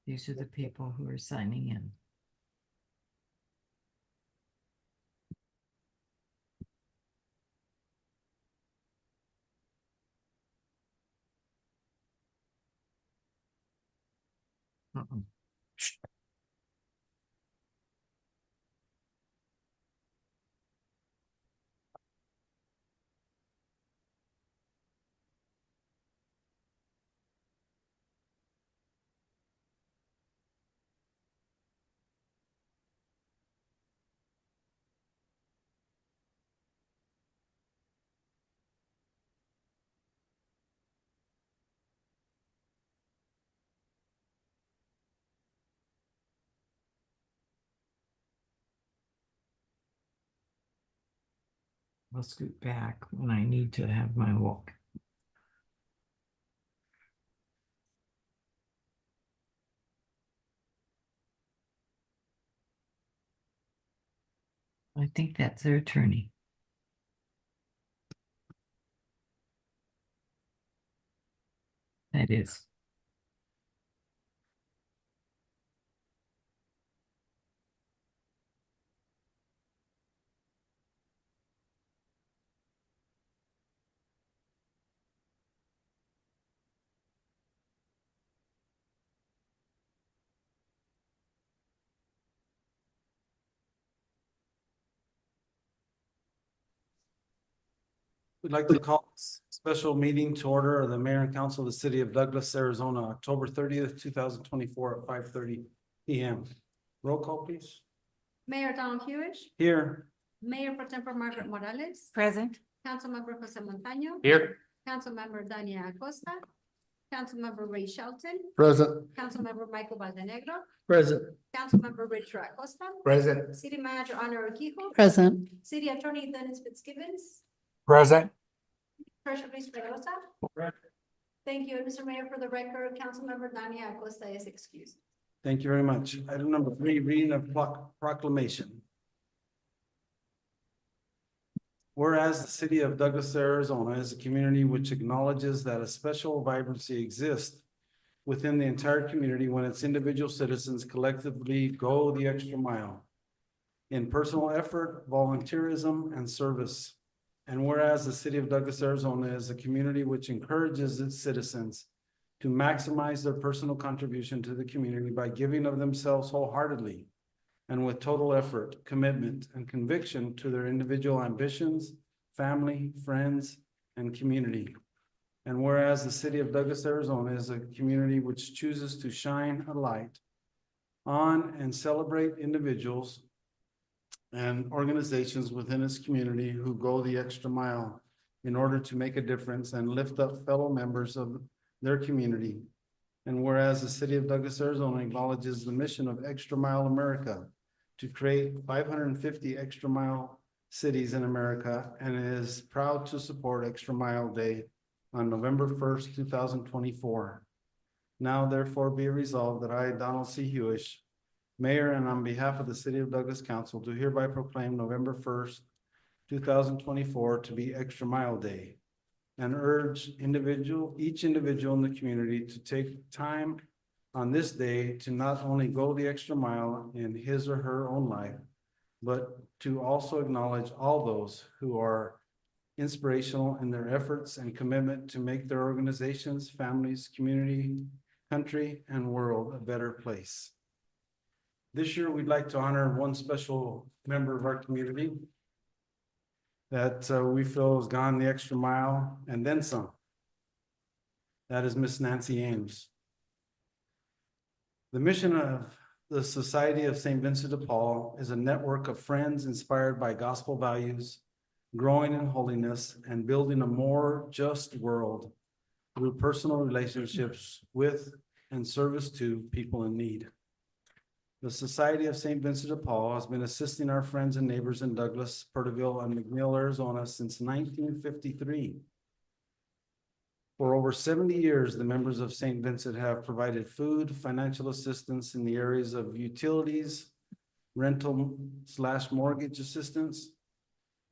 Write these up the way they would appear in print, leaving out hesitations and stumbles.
These are the people who are signing in. Uh-uh. I'll scoot back when I need to have my walk. I think that's their attorney. That is. We'd like to call this special meeting to order of the mayor and council of the city of Douglas, Arizona, October 30th, 2024 at 5:30 p.m. Roll call, please. Mayor Donald Hewish, Here. Mayor Pro Tempore Margaret Morales, Present. Councilmember Jose Montaño. Here. Councilmember Dania Acosta, Councilmember Ray Shelton, Present. Councilmember Michael Valdenegro, Present. Councilmember Richard Acosta, Present. City Manager Honor Urquijo, Present. City Attorney Dennis Fitzgibbons, Present. Treasurer Luis Pedrosa. Thank you, and Mr. Mayor, for the record, Councilmember Dania Acosta is excused. Thank you very much. Item number 3, reading of proclamation. Whereas the city of Douglas, Arizona is a community which acknowledges that a special vibrancy exists within the entire community when its individual citizens collectively go the extra mile in personal effort, volunteerism, and service. And whereas the city of Douglas, Arizona is a community which encourages its citizens to maximize their personal contribution to the community by giving of themselves wholeheartedly and with total effort, commitment, and conviction to their individual ambitions, family, friends, and community. And whereas the city of Douglas, Arizona is a community which chooses to shine a light on and celebrate individuals and organizations within its community who go the extra mile in order to make a difference and lift up fellow members of their community. And whereas the city of Douglas, Arizona acknowledges the mission of Extra Mile America to create 550 extra mile cities in America and is proud to support Extra Mile Day on November 1st, 2024. Now therefore be resolved that I, Donald C. Hewish, Mayor, and on behalf of the City of Douglas Council, do hereby proclaim November 1st, 2024 to be Extra Mile Day, and urge each individual in the community to take time on this day to not only go the extra mile in his or her own life, but to also acknowledge all those who are inspirational in their efforts and commitment to make their organizations, families, community, country, and world a better place. This year, we'd like to honor one special member of our community that we feel has gone the extra mile and then some. That is Miss Nancy Ames. The mission of the Society of St. Vincent de Paul is a network of friends inspired by gospel values, growing in holiness, and building a more just world through personal relationships with and service to people in need. The Society of St. Vincent de Paul has been assisting our friends and neighbors in Douglas, Porterville, and McNeil, Arizona since 1953. For over 70 years, the members of St. Vincent have provided food, financial assistance in the areas of utilities, rental/mortgage assistance.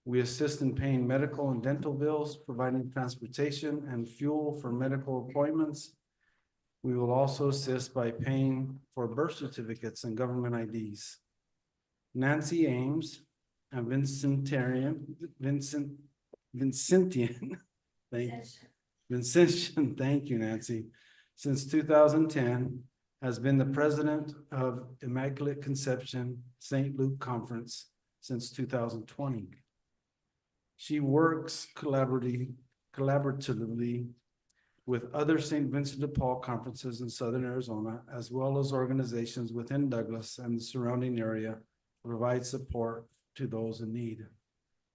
We assist in paying medical and dental bills, providing transportation and fuel for medical appointments. We will also assist by paying for birth certificates and government IDs. Nancy Ames, a Vincentian, Vincentian, thank you, Nancy, since 2010, has been the president of Immaculate Conception St. Luke Conference since 2020. She works collaboratively with other St. Vincent de Paul conferences in Southern Arizona, as well as organizations within Douglas and the surrounding area to provide support to those in need.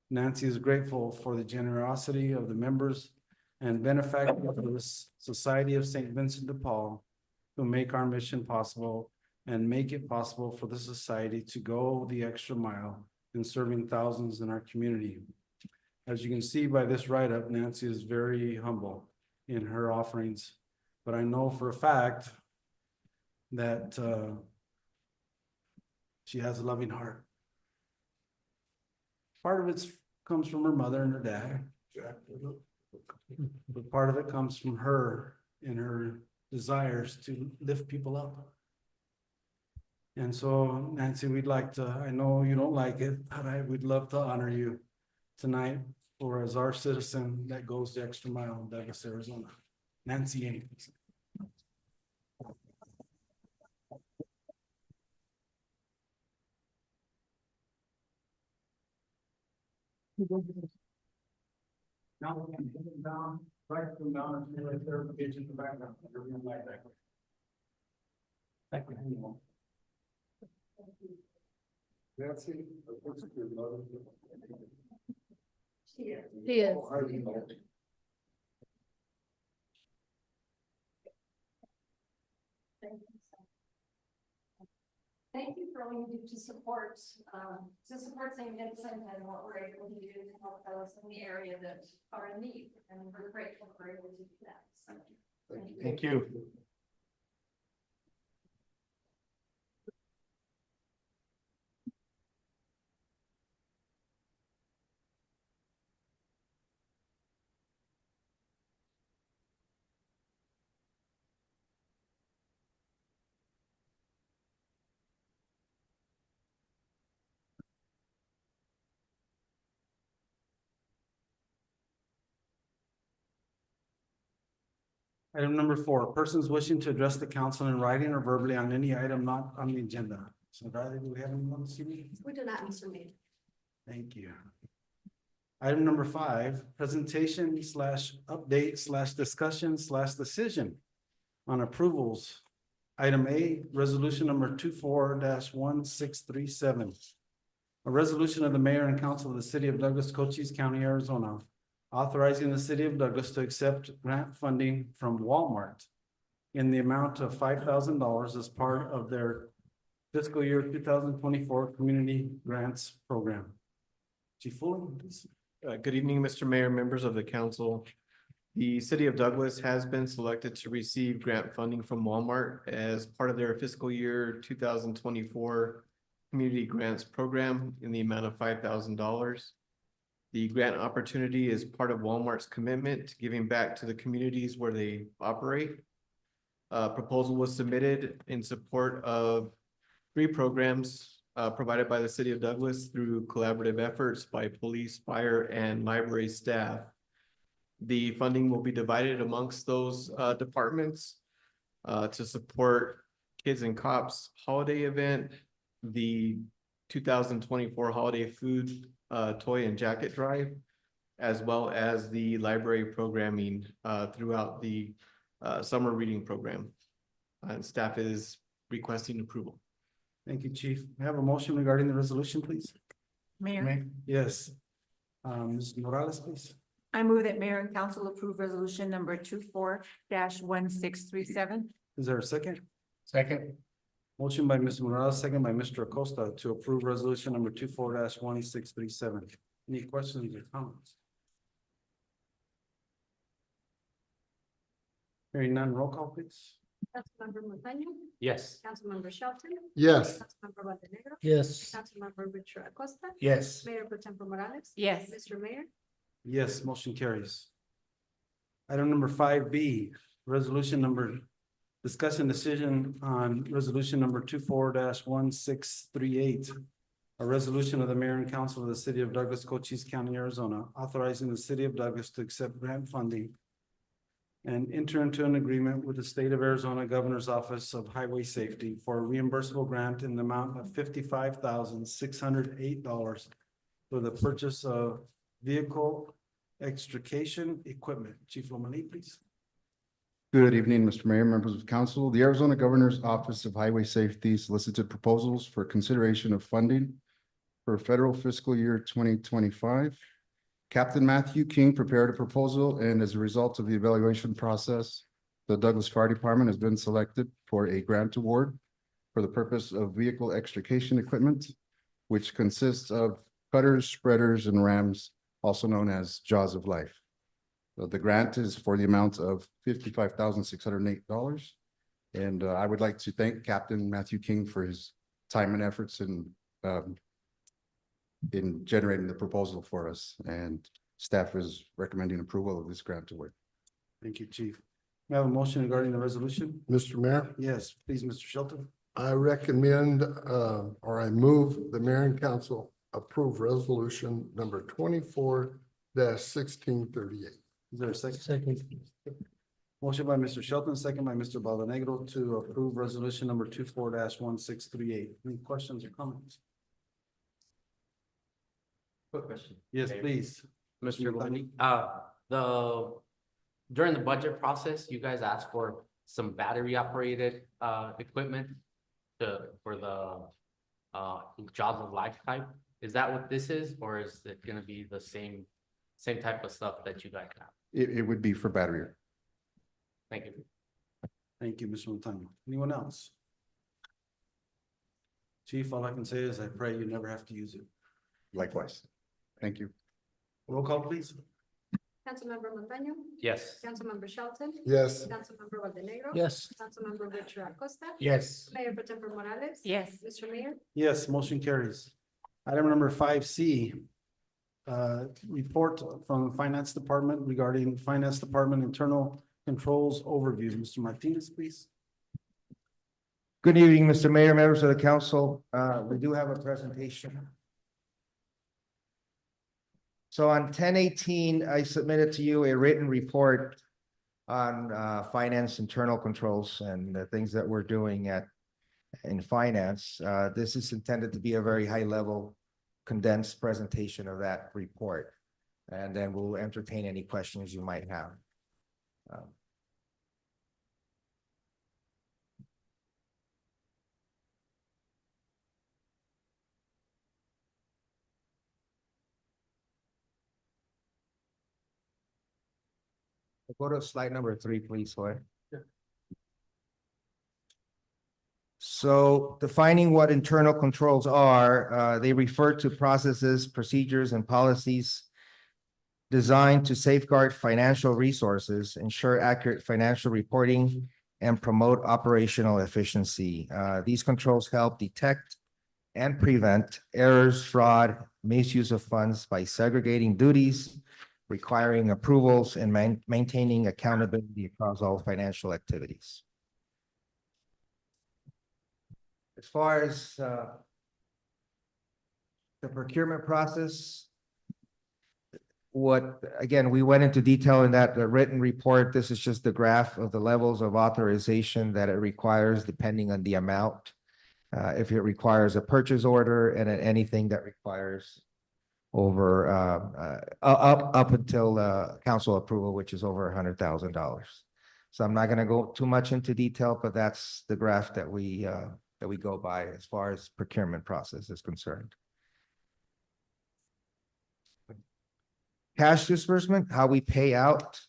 Nancy is grateful for the generosity of the members and benefactors of the Society of St. Vincent de Paul who make our mission possible and make it possible for the society to go the extra mile in serving thousands in our community. As you can see by this write-up, Nancy is very humble in her offerings, but I know for a fact that she has a loving heart. Part of it comes from her mother and her dad, but part of it comes from her and her desires to lift people up. And so, Nancy, we'd like to, I know you don't like it, but we'd love to honor you tonight or as our citizen that goes the extra mile in Douglas, Arizona. Nancy Ames. Now we're going to put them down, write them down, and do a clarification in the background. Everyone like that. Thank you. Nancy. She is. She is. Thank you for all you do to support St. Vincent and what we're able to do to help those in the area that are in need, and we're grateful for able to do that. So, Thank you. Item number 4, persons wishing to address the council in writing or verbally on any item not on the agenda. So Riley, do we have anyone this evening? we do not, Mr. Mayor. Thank you. Item number 5, presentation slash update slash discussion slash decision on approvals. Item A, resolution number 24-1637. A resolution of the mayor and council of the city of Douglas, Cochise County, Arizona, authorizing the city of Douglas to accept grant funding from Walmart in the amount of $5,000 as part of their fiscal year 2024 community grants program. Chief Fuller, please. Good evening, Mr. Mayor, members of the council. The city of Douglas has been selected to receive grant funding from Walmart as part of their fiscal year 2024 community grants program in the amount of $5,000. The grant opportunity is part of Walmart's commitment to giving back to the communities where they operate. A proposal was submitted in support of 3 programs provided by the city of Douglas through collaborative efforts by police, fire, and library staff. The funding will be divided amongst those departments. to support Kids and Cops holiday event, the 2024 holiday food, toy and jacket drive, as well as the library programming, throughout the, summer reading program. And staff is requesting approval. Thank you, Chief. May I have a motion regarding the resolution, please? Mayor, Yes. Ms. Morales, please. I move that mayor and council approve resolution number 24-1637. Is there a second? second, Motion by Ms. Morales, second by Mr. Acosta to approve resolution number 24-1637. Any questions or comments? Hearing none, roll call, please. Councilmember Montaño, Yes. Councilmember Shelton, Yes. Councilmember Montenegro, yes, Councilmember Richard Acosta, Yes. Mayor Pro Tempore Morales. Yes. Mr. Mayor, Yes, motion carries. Item number 5B, resolution number, discussion decision on resolution number 24-1638. A resolution of the mayor and council of the city of Douglas, Cochise County, Arizona, authorizing the city of Douglas to accept grant funding and enter into an agreement with the state of Arizona Governor's Office of Highway Safety for a reimbursable grant in the amount of $55,608 for the purchase of vehicle extrication equipment. Chief Lomani, please. Good evening, Mr. Mayor, members of council. The Arizona Governor's Office of Highway Safety solicited proposals for consideration of funding for federal fiscal year 2025. Captain Matthew King prepared a proposal, and as a result of the evaluation process, the Douglas Fire Department has been selected for a grant award for the purpose of vehicle extrication equipment, which consists of cutters, spreaders, and rams, also known as Jaws of Life. The grant is for the amount of $55,608. And I would like to thank Captain Matthew King for his time and efforts in generating the proposal for us. And staff is recommending approval of this grant award. Thank you, Chief. May I have a motion regarding the resolution? Mr. Mayor, Yes, please, Mr. Shelton. I recommend, or I move the mayor and council approve resolution number 24-1638. Is there a second? second, Motion by Mr. Shelton, second by Mr. Bolanegro to approve resolution number 24-1638. Any questions or comments? Quick question. Yes, Mayor. please. Mr. Lomani, during the budget process, you guys asked for some battery operated, equipment for the, Jaws of Life type. Is that what this is, or is it gonna be the same type of stuff that you guys have? It would be for battery. Thank you. Thank you, Mr. Montano. Anyone else? Chief, all I can say is I pray you never have to use it. Likewise. Thank you. Roll call, please. Councilmember Montaño, Yes. Councilmember Shelton, Yes. Councilmember Montenegro. yes, Councilmember Richard Acosta. Yes. Mayor Pro Tempore Morales. Yes. Mr. Mayor, Yes, motion carries. Item number 5C. Report from the Finance Department regarding Finance Department internal controls overview. Mr. Martinez, please. Good evening, Mr. Mayor, members of the council. We do have a presentation. So on 10/18, I submitted to you a written report on finance internal controls and the things that we're doing in finance. This is intended to be a very high level condensed presentation of that report. And then we'll entertain any questions you might have. Go to slide number 3, please, Hoy. So defining what internal controls are, they refer to processes, procedures, and policies designed to safeguard financial resources, ensure accurate financial reporting, and promote operational efficiency. These controls help detect and prevent errors, fraud, misuse of funds by segregating duties, requiring approvals, and maintaining accountability across all financial activities. As far as the procurement process, again, we went into detail in that written report. This is just the graph of the levels of authorization that it requires depending on the amount. If it requires a purchase order and then anything that requires over, up until, council approval, which is over $100,000. So I'm not gonna go too much into detail, but that's the graph that we go by as far as procurement process is concerned. Cash disbursement, how we pay out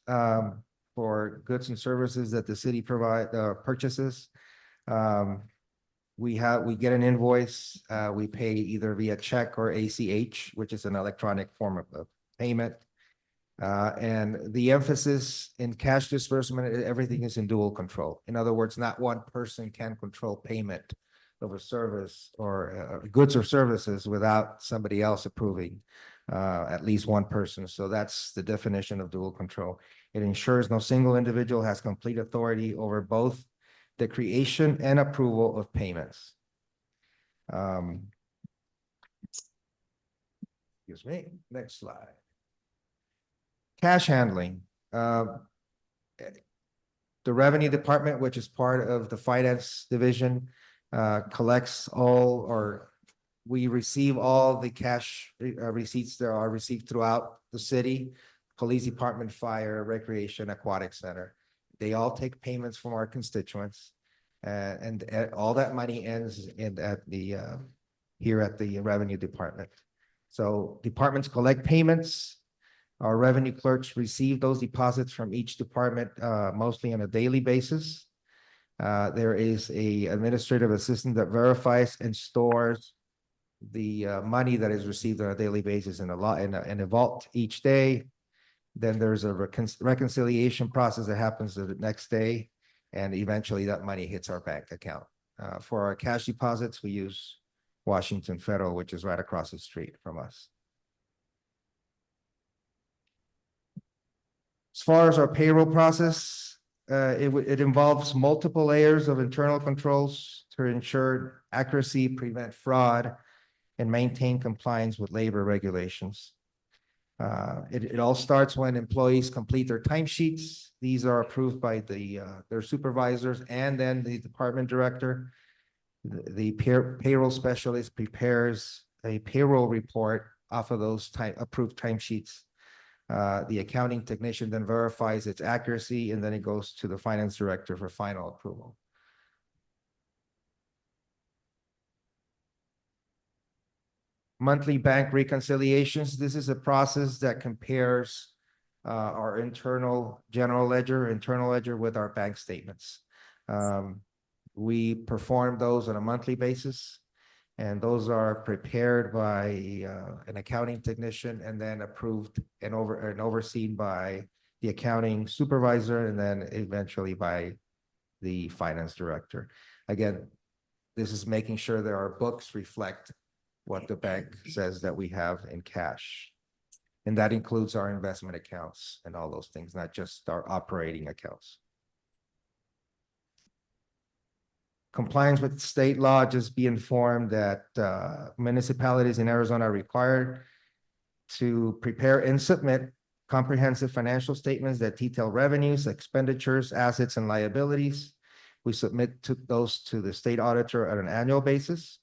for goods and services that the city purchases. We get an invoice, we pay either via check or ACH, which is an electronic form of payment. And the emphasis in cash disbursement, everything is in dual control. In other words, not one person can control payment of a service or goods or services without somebody else approving, at least one person. So that's the definition of dual control. It ensures no single individual has complete authority over both the creation and approval of payments. Excuse me, next slide. Cash handling. The revenue department, which is part of the finance division, collects all, or we receive all the cash receipts that are received throughout the city, police department, fire, recreation, aquatic center. They all take payments from our constituents, and all that money ends here at the revenue department. So departments collect payments. Our revenue clerks receive those deposits from each department, mostly on a daily basis. There is an administrative assistant that verifies and stores the money that is received on a daily basis in a vault each day. Then there's a reconciliation process that happens the next day, and eventually that money hits our bank account. For our cash deposits, we use Washington Federal, which is right across the street from us. As far as our payroll process, it involves multiple layers of internal controls to ensure accuracy, prevent fraud, and maintain compliance with labor regulations. It all starts when employees complete their timesheets. These are approved by their supervisors and then the department director. The payroll specialist prepares a payroll report off of those approved timesheets. The accounting technician then verifies its accuracy, and then it goes to the finance director for final approval. Monthly bank reconciliations. This is a process that compares our internal ledger with our bank statements. We perform those on a monthly basis, and those are prepared by an accounting technician and then approved and overseen by the accounting supervisor and then eventually by the finance director. Again, this is making sure that our books reflect what the bank says that we have in cash. And that includes our investment accounts and all those things, not just our operating accounts. Compliance with state law, just be informed that municipalities in Arizona are required to prepare and submit comprehensive financial statements that detail revenues, expenditures, assets, and liabilities. We submit those to the state auditor on an annual basis.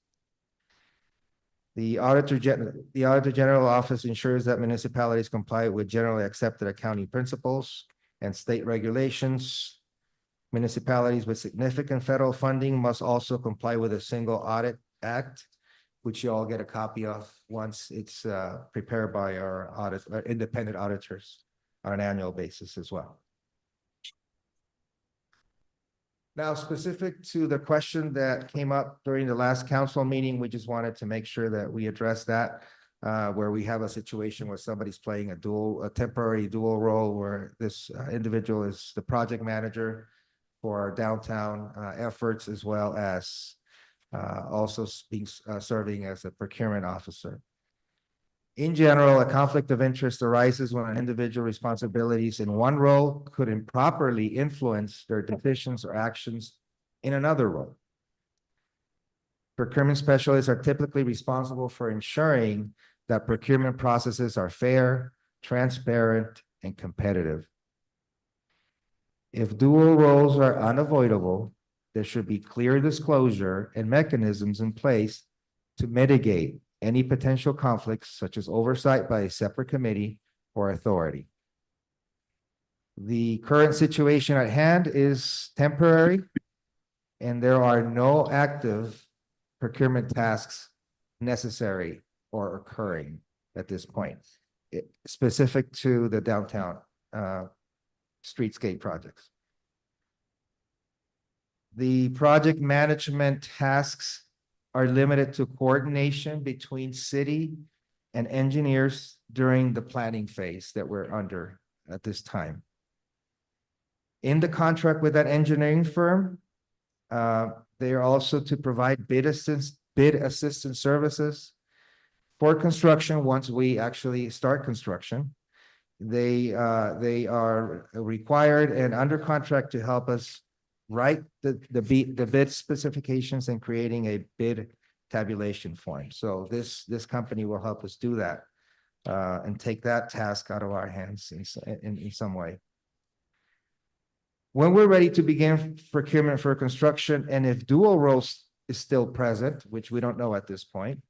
The Auditor General Office ensures that municipalities comply with generally accepted accounting principles and state regulations. Municipalities with significant federal funding must also comply with a Single Audit Act, which you all get a copy of once it's prepared by our independent auditors on an annual basis as well. Now, specific to the question that came up during the last council meeting, we just wanted to make sure that we address that, where we have a situation where somebody's playing a temporary dual role, where this individual is the project manager for our downtown efforts, as well as also serving as a procurement officer. In general, a conflict of interest arises when an individual responsibilities in one role could improperly influence their decisions or actions in another role. Procurement specialists are typically responsible for ensuring that procurement processes are fair, transparent, and competitive. If dual roles are unavoidable, there should be clear disclosure and mechanisms in place to mitigate any potential conflicts, such as oversight by a separate committee or authority. The current situation at hand is temporary, and there are no active procurement tasks necessary or occurring at this point, specific to the downtown streetscape projects. The project management tasks are limited to coordination between city and engineers during the planning phase that we're under at this time. In the contract with that engineering firm, they are also to provide bid assistance services for construction once we actually start construction. They are required and under contract to help us write the bid specifications and creating a bid tabulation form. So this company will help us do that and take that task out of our hands in some way. When we're ready to begin procurement for construction, and if dual roles is still present, which we don't know at this point,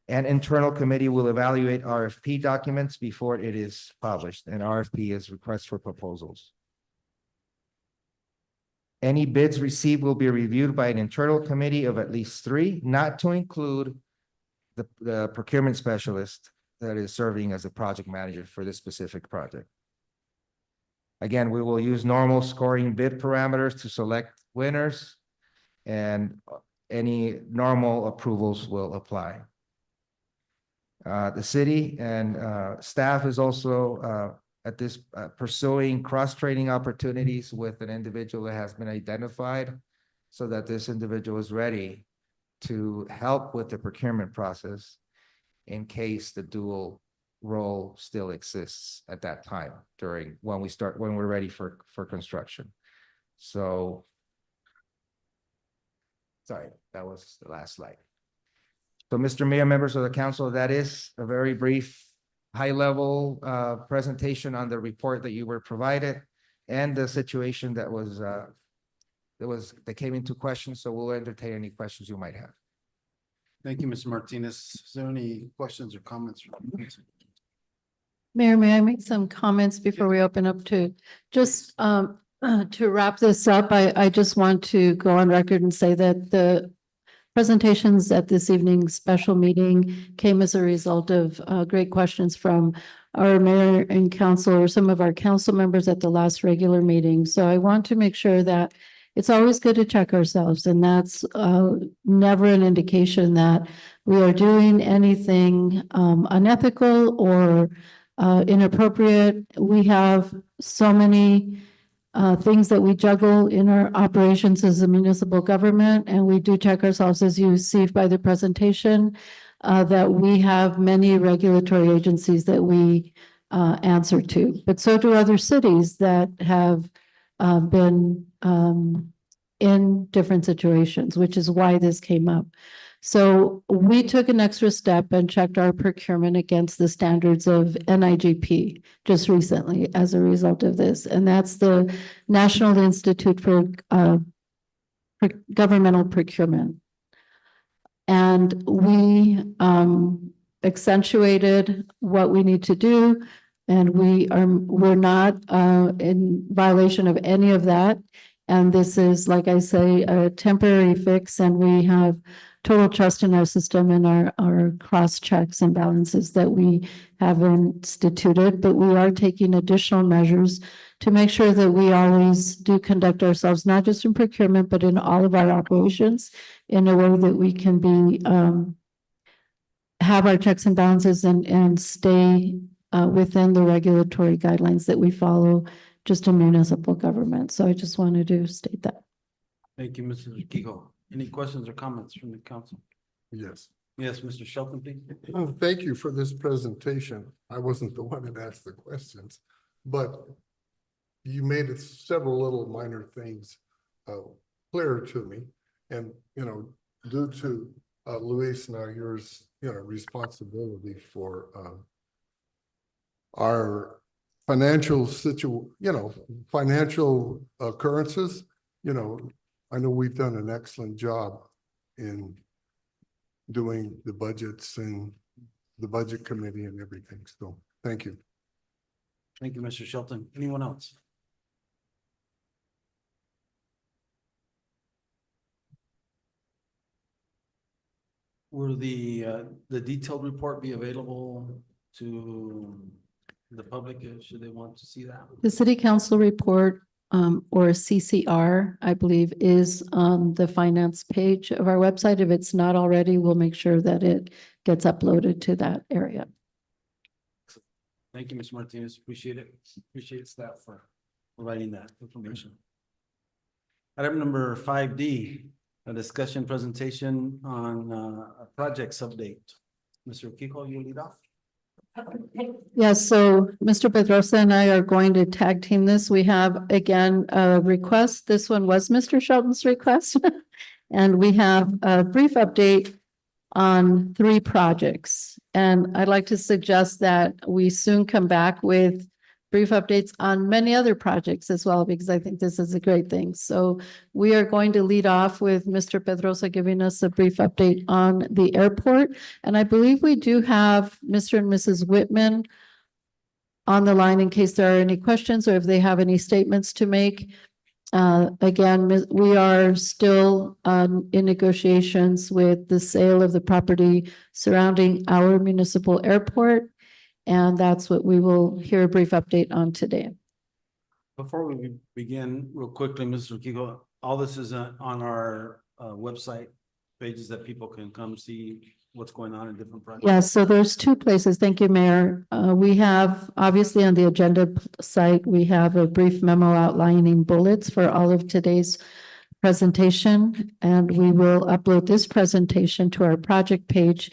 an internal committee will evaluate RFP documents before it is published, and RFP is request for proposals. Any bids received will be reviewed by an internal committee of at least 3, not to include the procurement specialist that is serving as a project manager for this specific project. Again, we will use normal scoring bid parameters to select winners, and any normal approvals will apply. The city and staff is also at this pursuing cross-training opportunities with an individual that has been identified, so that this individual is ready to help with the procurement process in case the dual role still exists at that time when we're ready for construction. So, sorry, that was the last slide. So, Mr. Mayor, members of the council, that is a very brief, high-level presentation on the report that you were provided and the situation that came into question. So we'll entertain any questions you might have. Thank you, Mr. Martinez. Is there any questions or comments from the council? Mayor, may I make some comments before we open up to just to wrap this up? I just want to go on record and say that the presentations at this evening's special meeting came as a result of great questions from our mayor and council, or some of our council members at the last regular meeting. So I want to make sure that it's always good to check ourselves, and that's never an indication that we are doing anything unethical or inappropriate. We have so many things that we juggle in our operations as a municipal government, and we do check ourselves, as you see by the presentation, that we have many regulatory agencies that we answer to. But so do other cities that have been in different situations, which is why this came up. So we took an extra step and checked our procurement against the standards of NIGP just recently as a result of this. And that's the National Institute for Governmental Procurement. And we accentuated what we need to do, and we're not in violation of any of that. And this is, like I say, a temporary fix, and we have total trust in our system and our cross checks and balances that we have instituted. But we are taking additional measures to make sure that we always do conduct ourselves, not just in procurement, but in all of our operations, in a way that we can be have our checks and balances and stay within the regulatory guidelines that we follow just in municipal government. So I just wanted to state that. Thank you, Mrs. Urquijo. Any questions or comments from the council? Yes. Yes, Mr. Shelton, please. Thank you for this presentation. I wasn't the one that asked the questions, but you made it several little minor things clearer to me. And, due to Luis Naguer's, responsibility for our financial financial occurrences, I know we've done an excellent job in doing the budgets and the budget committee and everything. So thank you. Thank you, Mr. Shelton. Anyone else? Will the detailed report be available to the public, should they want to see that? The city council report, or CCR, I believe, is on the finance page of our website. If it's not already, we'll make sure that it gets uploaded to that area. Thank you, Mr. Martinez. Appreciate it. Appreciate staff for providing that information. Item number 5D, a discussion presentation on a projects update. Mr. Kiko, you lead off. Yes, so Mr. Pedrosa and I are going to tag team this. We have, again, a request. This one was Mr. Shelton's request. And we have a brief update on 3 projects. And I'd like to suggest that we soon come back with brief updates on many other projects as well, because I think this is a great thing. So we are going to lead off with Mr. Pedrosa giving us a brief update on the airport. And I believe we do have Mr. and Mrs. Whitman on the line in case there are any questions or if they have any statements to make. Again, we are still in negotiations with the sale of the property surrounding our municipal airport. And that's what we will hear a brief update on today. Before we begin, real quickly, Mr. Kiko, all this is on our website pages that people can come see what's going on in different projects. Yeah, so there's 2 places. Thank you, Mayor. We have, obviously on the agenda site, we have a brief memo outlining bullets for all of today's presentation. And we will upload this presentation to our project page,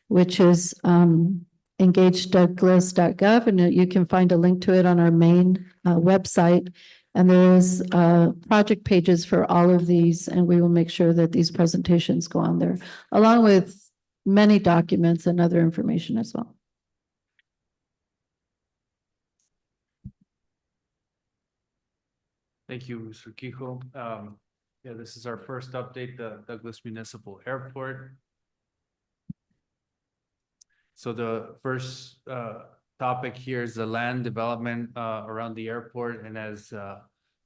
which is engagedouglas.gov, and you can find a link to it on our main website. And there is project pages for all of these, and we will make sure that these presentations go on there, along with many documents and other information as well. Thank you, Mr. Kiko. Yeah, this is our first update, the Douglas Municipal Airport. So the first topic here is the land development around the airport. And as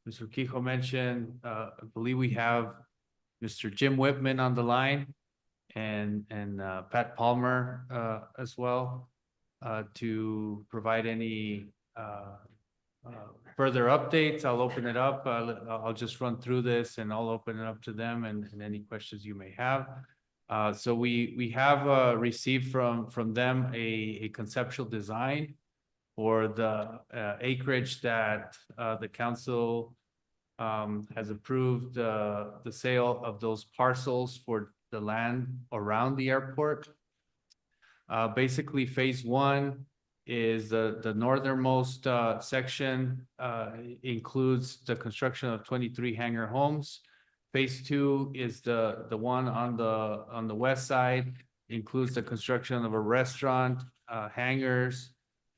Mr. Kiko mentioned, I believe we have Mr. Jim Whitman on the line and Pat Palmer as well to provide any further updates. I'll open it up. I'll just run through this and I'll open it up to them and any questions you may have. So we have received from them a conceptual design for the acreage that the council has approved the sale of those parcels for the land around the airport. Basically, phase 1 is the northernmost section, includes the construction of 23 hangar homes. Phase 2 is the one on the west side, includes the construction of a restaurant, hangars,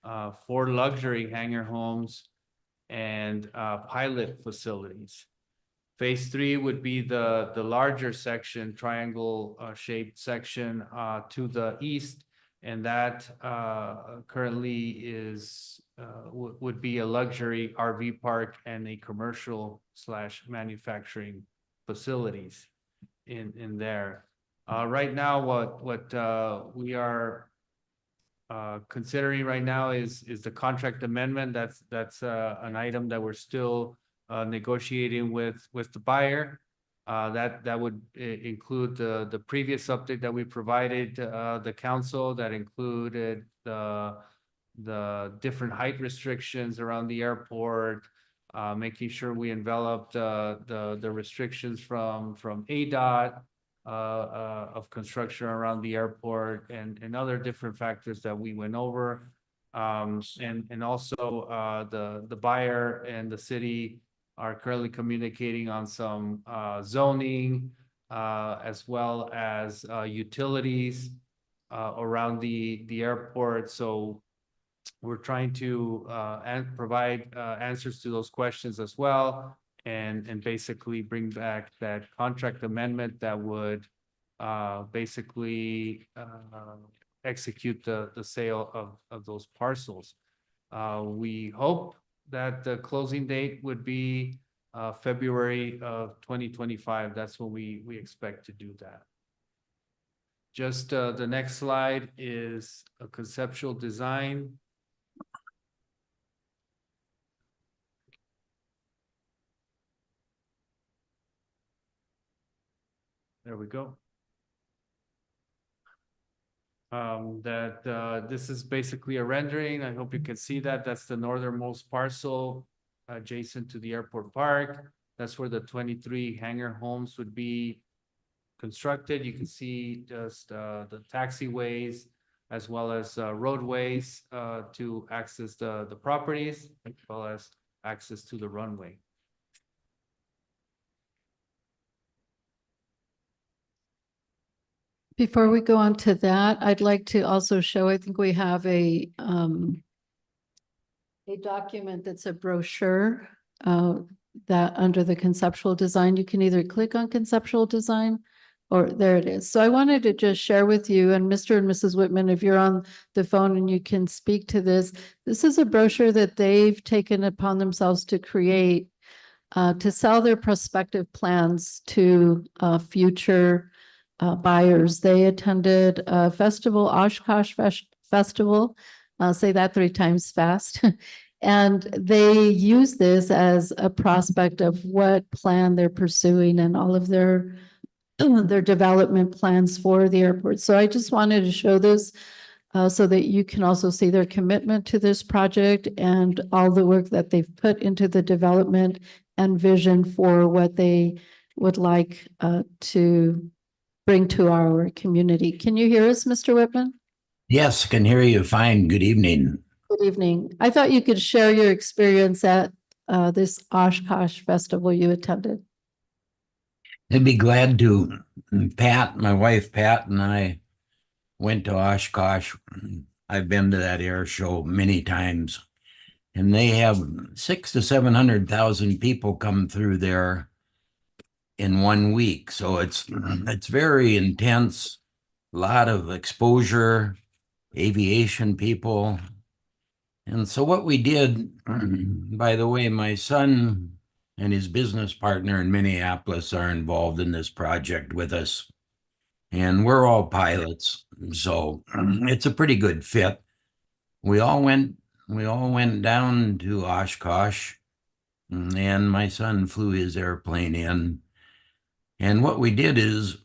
4 luxury hangar homes, and pilot facilities. Phase 3 would be the larger section, triangle shaped section to the east, and that currently is would be a luxury RV park and a commercial / manufacturing facilities in there. Right now, what we are considering right now is the contract amendment. That's an item that we're still negotiating with the buyer. That would include the previous update that we provided the council that included the different height restrictions around the airport, making sure we enveloped the restrictions from ADOT of construction around the airport and other different factors that we went over. And also the buyer and the city are currently communicating on some zoning as well as utilities around the airport. So we're trying to and provide answers to those questions as well. And basically bring back that contract amendment that would basically execute the sale of those parcels. We hope that the closing date would be February of 2025. That's when we expect to do that. Just the next slide is a conceptual design. There we go. This is basically a rendering. I hope you can see that. That's the northernmost parcel adjacent to the airport park. That's where the 23 hangar homes would be constructed. You can see just the taxiways as well as roadways to access the properties, as well as access to the runway. Before we go on to that, I'd like to also show, I think we have a document that's a brochure that under the conceptual design, you can either click on conceptual design or there it is. So I wanted to just share with you, and Mr. and Mrs. Whitman, if you're on the phone and you can speak to this, this is a brochure that they've taken upon themselves to create to sell their prospective plans to future buyers. They attended a festival, Oshkosh Festival, say that 3 times fast. And they use this as a prospect of what plan they're pursuing and all of their development plans for the airport. So I just wanted to show this so that you can also see their commitment to this project and all the work that they've put into the development and vision for what they would like to bring to our community. Can you hear us, Mr. Whitman? Yes, can hear you fine. Good evening. Good evening. I thought you could share your experience at this Oshkosh Festival you attended. I'd be glad to. Pat, my wife Pat, and I went to Oshkosh. I've been to that air show many times, and they have 600,000 to 700,000 people come through there in 1 week. So it's very intense, a lot of exposure, aviation people. And so what we did, by the way, my son and his business partner in Minneapolis are involved in this project with us. And we're all pilots, so it's a pretty good fit. We all went down to Oshkosh, and my son flew his airplane in. And what we did is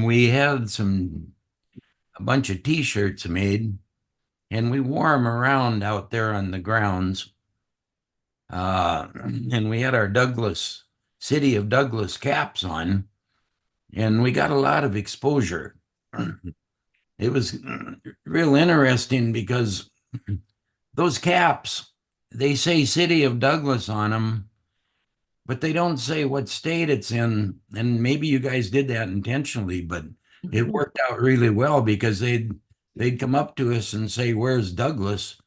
we had a bunch of T-shirts made, and we wore them around out there on the grounds. And we had our City of Douglas caps on, and we got a lot of exposure. It was real interesting because those caps, they say City of Douglas on them, but they don't say what state it's in. And maybe you guys did that intentionally, but it worked out really well because they'd come up to us and say, "Where's Douglas?"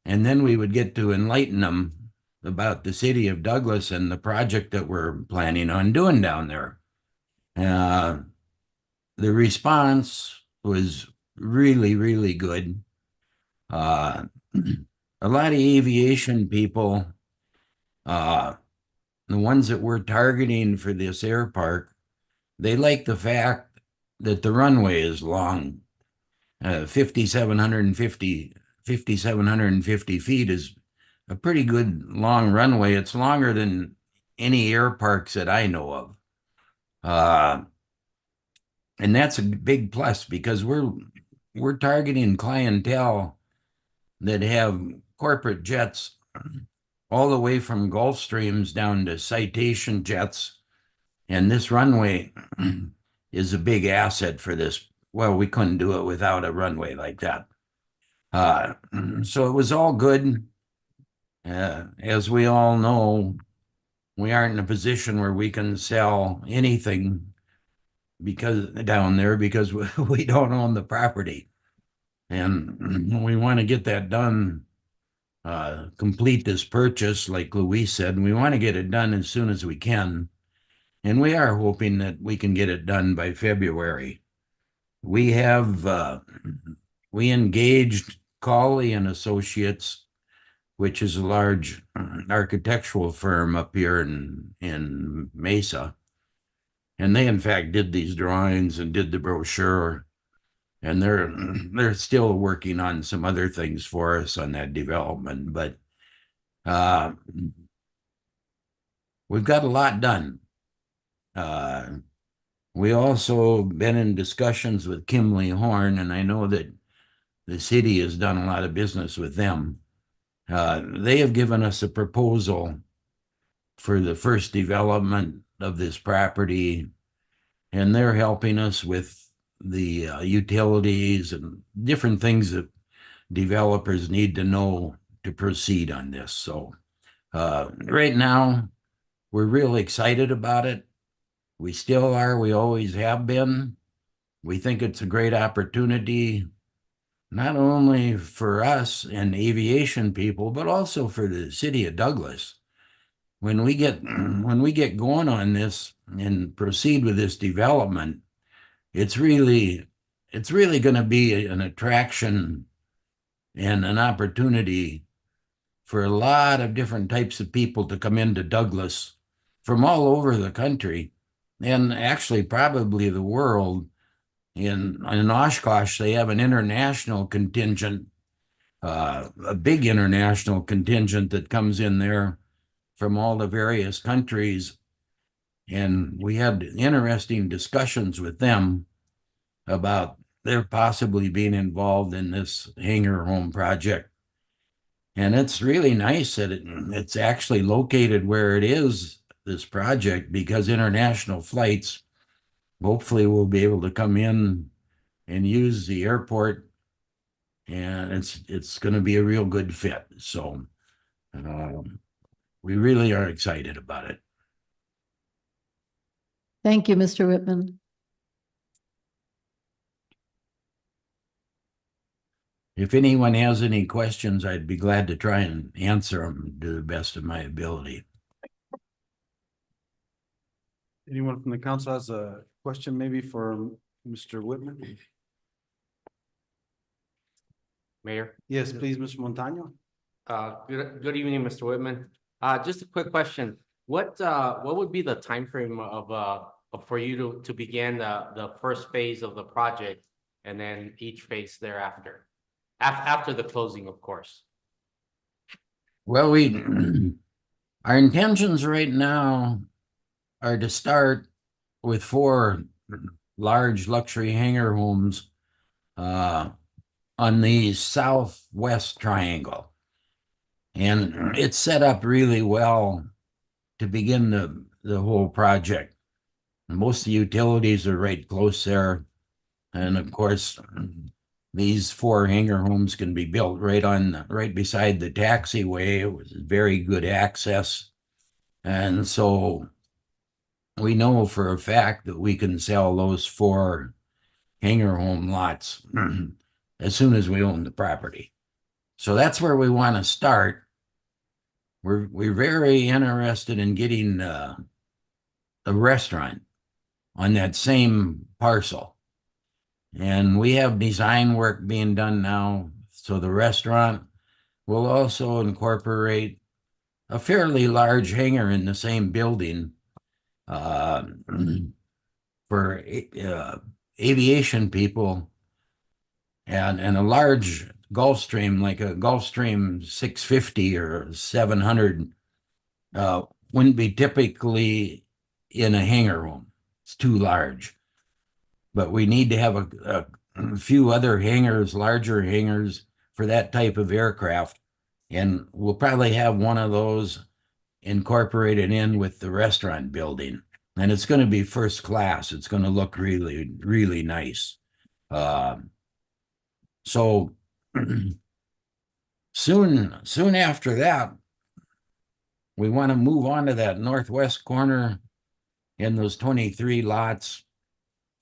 And then we would get to enlighten them about the City of Douglas and the project that we're planning on doing down there. The response was really, really good. A lot of aviation people, the ones that we're targeting for this air park, they like the fact that the runway is long. 5,750 feet is a pretty good long runway. It's longer than any air parks that I know of. And that's a big plus because we're targeting clientele that have corporate jets all the way from Gulfstreams down to Citation jets. And this runway is a big asset for this. Well, we couldn't do it without a runway like that. So it was all good. As we all know, we aren't in a position where we can sell anything down there because we don't own the property. And we want to get that done complete this purchase, like Louise said, and we want to get it done as soon as we can. And we are hoping that we can get it done by February. We have, we engaged Cawley and Associates, which is a large architectural firm up here in Mesa. And they in fact did these drawings and did the brochure. And they're still working on some other things for us on that development, but we've got a lot done. We also been in discussions with Kimley Horn, and I know that the city has done a lot of business with them. They have given us a proposal for the first development of this property, and they're helping us with the utilities and different things that developers need to know to proceed on this. So right now, we're really excited about it. We still are. We always have been. We think it's a great opportunity, not only for us and aviation people, but also for the city of Douglas. When we get going on this and proceed with this development, it's really going to be an attraction and an opportunity for a lot of different types of people to come into Douglas from all over the country, and actually probably the world. In Oshkosh, they have an international contingent, a big international contingent that comes in there from all the various countries. And we had interesting discussions with them about their possibly being involved in this hangar home project. And it's really nice that it's actually located where it is, this project, because international flights hopefully will be able to come in and use the airport, and it's going to be a real good fit. So we really are excited about it. Thank you, Mr. Whitman. If anyone has any questions, I'd be glad to try and answer them to the best of my ability. Anyone from the council has a question maybe for Mr. Whitman? Mayor? Yes, please, Mr. Montano. Good evening, Mr. Whitman. Just a quick question. What would be the timeframe of for you to begin the first phase of the project and then each phase thereafter? After the closing, of course. Well, our intentions right now are to start with 4 large luxury hangar homes on the southwest triangle. And it's set up really well to begin the whole project. Most of the utilities are right close there. And of course, these 4 hangar homes can be built right beside the taxiway. It was very good access. And so we know for a fact that we can sell those 4 hangar home lots as soon as we own the property. So that's where we want to start. We're very interested in getting a restaurant on that same parcel. And we have design work being done now. So the restaurant will also incorporate a fairly large hangar in the same building for aviation people, and a large Gulfstream, like a Gulfstream 650 or 700, wouldn't be typically in a hangar room. It's too large. But we need to have a few other hangars, larger hangars for that type of aircraft. And we'll probably have one of those incorporated in with the restaurant building. And it's going to be first class. It's going to look really, really nice. So soon after that, we want to move on to that northwest corner in those 23 lots.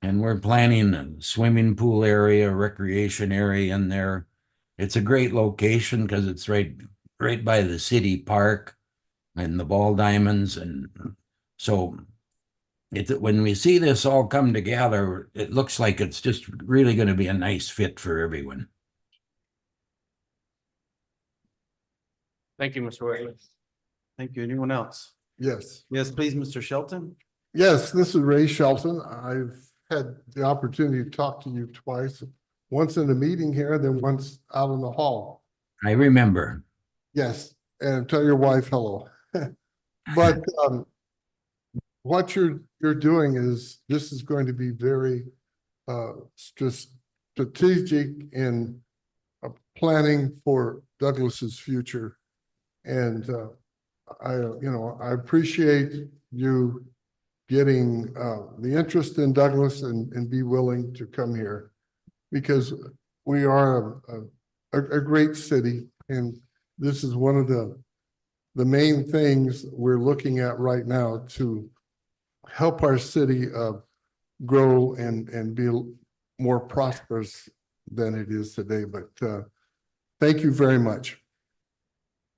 And we're planning a swimming pool area, recreation area in there. It's a great location because it's right right by the city park and the ball diamonds. And so when we see this all come together, it looks like it's just really going to be a nice fit for everyone. Thank you, Mr. Whitley. Thank you. Anyone else? Yes. Yes, please, Mr. Shelton. Yes, this is Ray Shelton. I've had the opportunity to talk to you twice, once in a meeting here, then once out in the hall. I remember. Yes, and tell your wife hello. But what you're doing is, this is going to be very strategic in planning for Douglas's future. And I appreciate you getting the interest in Douglas and be willing to come here, because we are a great city, and this is one of the main things we're looking at right now to help our city grow and be more prosperous than it is today. But thank you very much.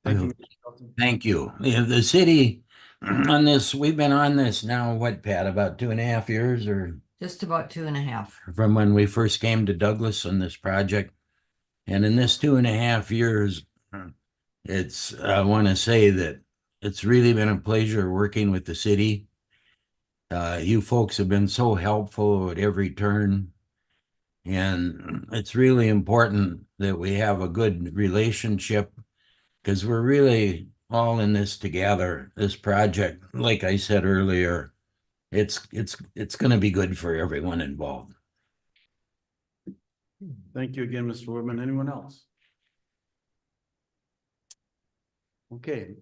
Thank you, Mr. Shelton. Thank you. The city on this, we've been on this now, what, Pat, about 2.5 years, or Just about 2.5. from when we first came to Douglas on this project. And in this 2.5 years, I want to say that it's really been a pleasure working with the city. You folks have been so helpful at every turn. And it's really important that we have a good relationship, because we're really all in this together. This project, like I said earlier, it's going to be good for everyone involved. Thank you again, Mr. Woodman. Anyone else? Okay,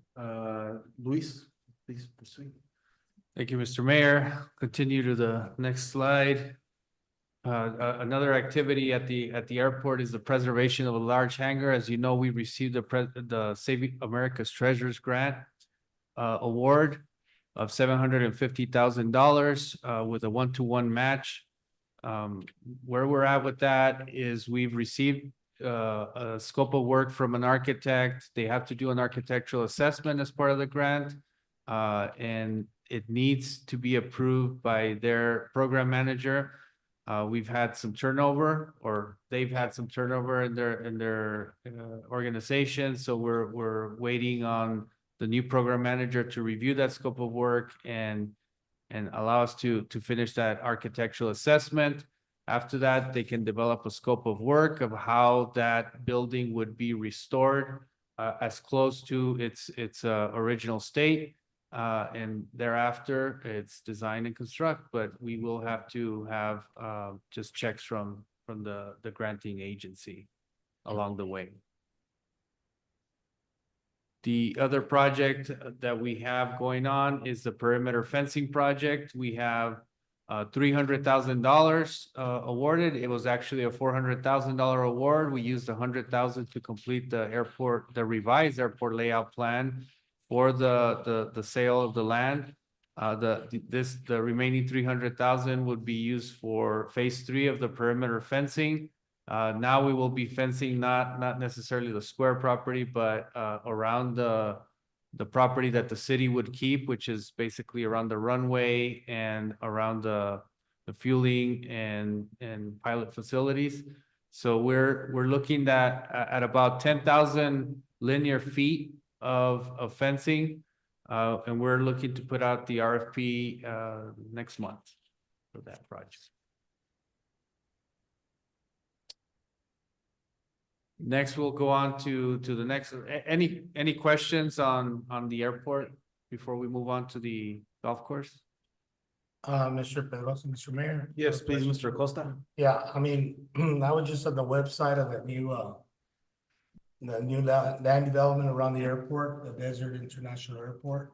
Luis, please proceed. Thank you, Mr. Mayor. Continue to the next slide. Another activity at the airport is the preservation of a large hangar. As you know, we received the Saving America's Treasures Grant award of $750,000 with a 1-to-1 match. Where we're at with that is we've received a scope of work from an architect. They have to do an architectural assessment as part of the grant, and it needs to be approved by their program manager. We've had some turnover, or they've had some turnover in their organization. So we're waiting on the new program manager to review that scope of work and allow us to finish that architectural assessment. After that, they can develop a scope of work of how that building would be restored as close to its original state. And thereafter, it's design and construct, but we will have to have just checks from the granting agency along the way. The other project that we have going on is the perimeter fencing project. We have $300,000 awarded. It was actually a $400,000 award. We used $100,000 to complete the revised airport layout plan for the sale of the land. The remaining $300,000 would be used for phase 3 of the perimeter fencing. Now we will be fencing not necessarily the square property, but around the property that the city would keep, which is basically around the runway and around the fueling and pilot facilities. So we're looking at about 10,000 linear feet of fencing, and we're looking to put out the RFP next month for that project. Next, we'll go on to the next. Any questions on the airport before we move on to the golf course? Mr. Pedrosa, Mr. Mayor. Yes, please, Mr. Acosta. Yeah, I mean, I was just on the website of the new land development around the airport, the Desert International Airport.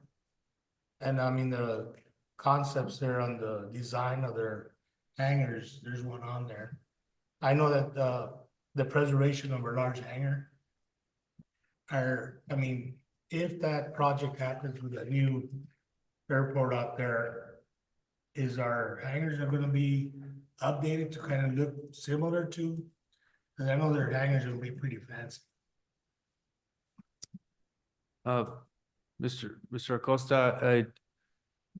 And I mean, the concepts there on the design of their hangars, there's one on there. I know that the preservation of a large hangar I mean, if that project happens with a new airport out there, is our hangars are gonna be updated to kind of look similar to? Cause I know their hangars will be pretty fancy. Mr. Acosta,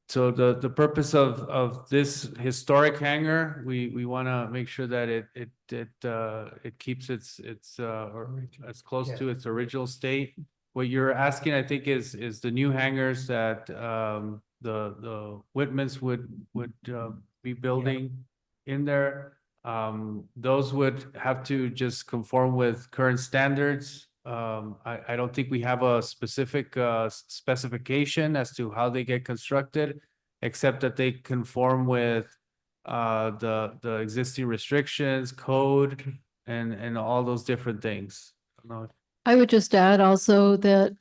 so the purpose of this historic hangar, we want to make sure that it keeps its or as close to its original state. What you're asking, I think, is the new hangars that the Whitmans would be building in there. Those would have to just conform with current standards. I don't think we have a specific specification as to how they get constructed, except that they conform with the existing restrictions, code, and all those different things. I don't know if I would just add also that,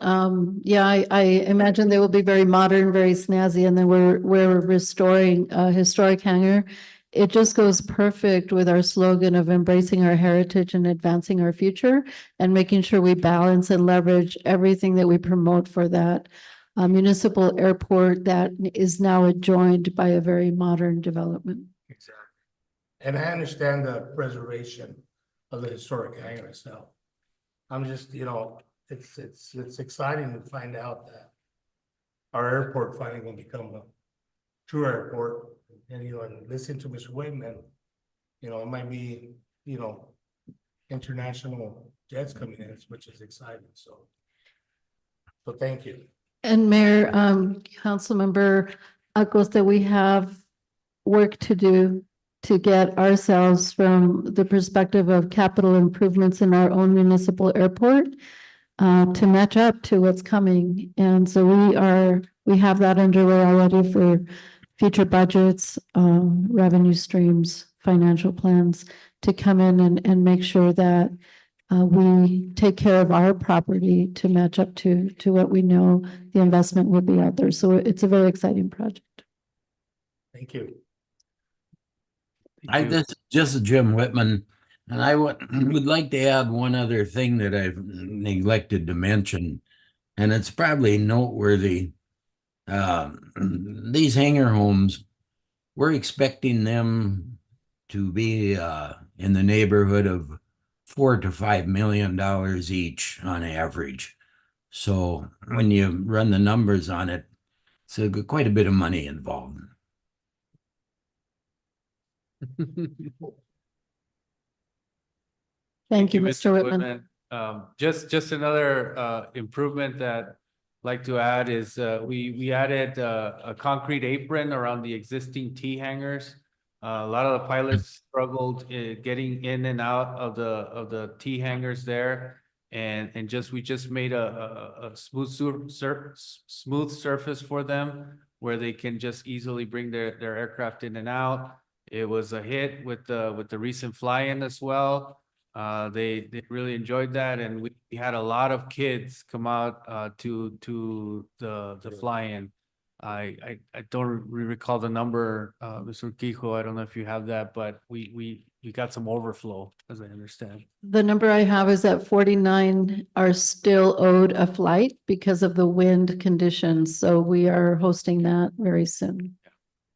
yeah, I imagine they will be very modern, very snazzy, and then we're restoring a historic hangar. It just goes perfect with our slogan of embracing our heritage and advancing our future, and making sure we balance and leverage everything that we promote for that municipal airport that is now adjoined by a very modern development. Exactly. And I understand the preservation of the historic hangar itself. I'm just, it's exciting to find out that our airport finally will become a true airport. And, and listen to Mr. Whitman, it might be, international jets coming in, which is exciting. So thank you. And Mayor, Councilmember Acosta, we have work to do to get ourselves from the perspective of capital improvements in our own municipal airport to match up to what's coming. And so we have that underway already for future budgets, revenue streams, financial plans to come in and make sure that we take care of our property to match up to what we know the investment will be out there. So it's a very exciting project. Thank you. This is just Jim Whitman, and I would like to add one other thing that I've neglected to mention, and it's probably noteworthy. These hangar homes, we're expecting them to be in the neighborhood of $4 to $5 million each on average. So when you run the numbers on it, it's quite a bit of money involved. Thank you, Mr. Whitman. Just another improvement that I'd like to add is we added a concrete apron around the existing T hangars. A lot of the pilots struggled getting in and out of the T hangars there, and we just made a smooth surface for them where they can just easily bring their aircraft in and out. It was a hit with the recent fly-in as well. They really enjoyed that, and we had a lot of kids come out to the fly-in. I don't recall the number, Mr. Quijo. I don't know if you have that, but we got some overflow, as I understand. The number I have is that 49 are still owed a flight because of the wind conditions. So we are hosting that very soon. Yeah.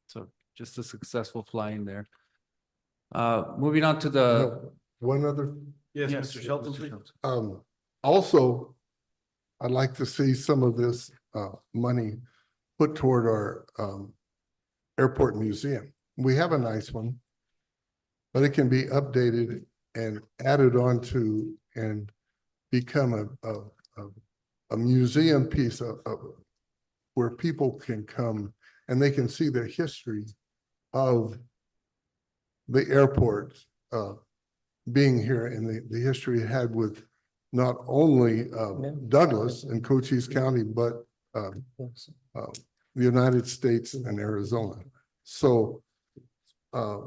So just a successful flying there. Moving on to the. One other, Yes, Mr. Shelton, please. also, I'd like to see some of this money put toward our airport museum. We have a nice one, but it can be updated and added on to and become a museum piece of where people can come and they can see the history of the airport being here and the history it had with not only Douglas and Cochise County, but the United States and Arizona. So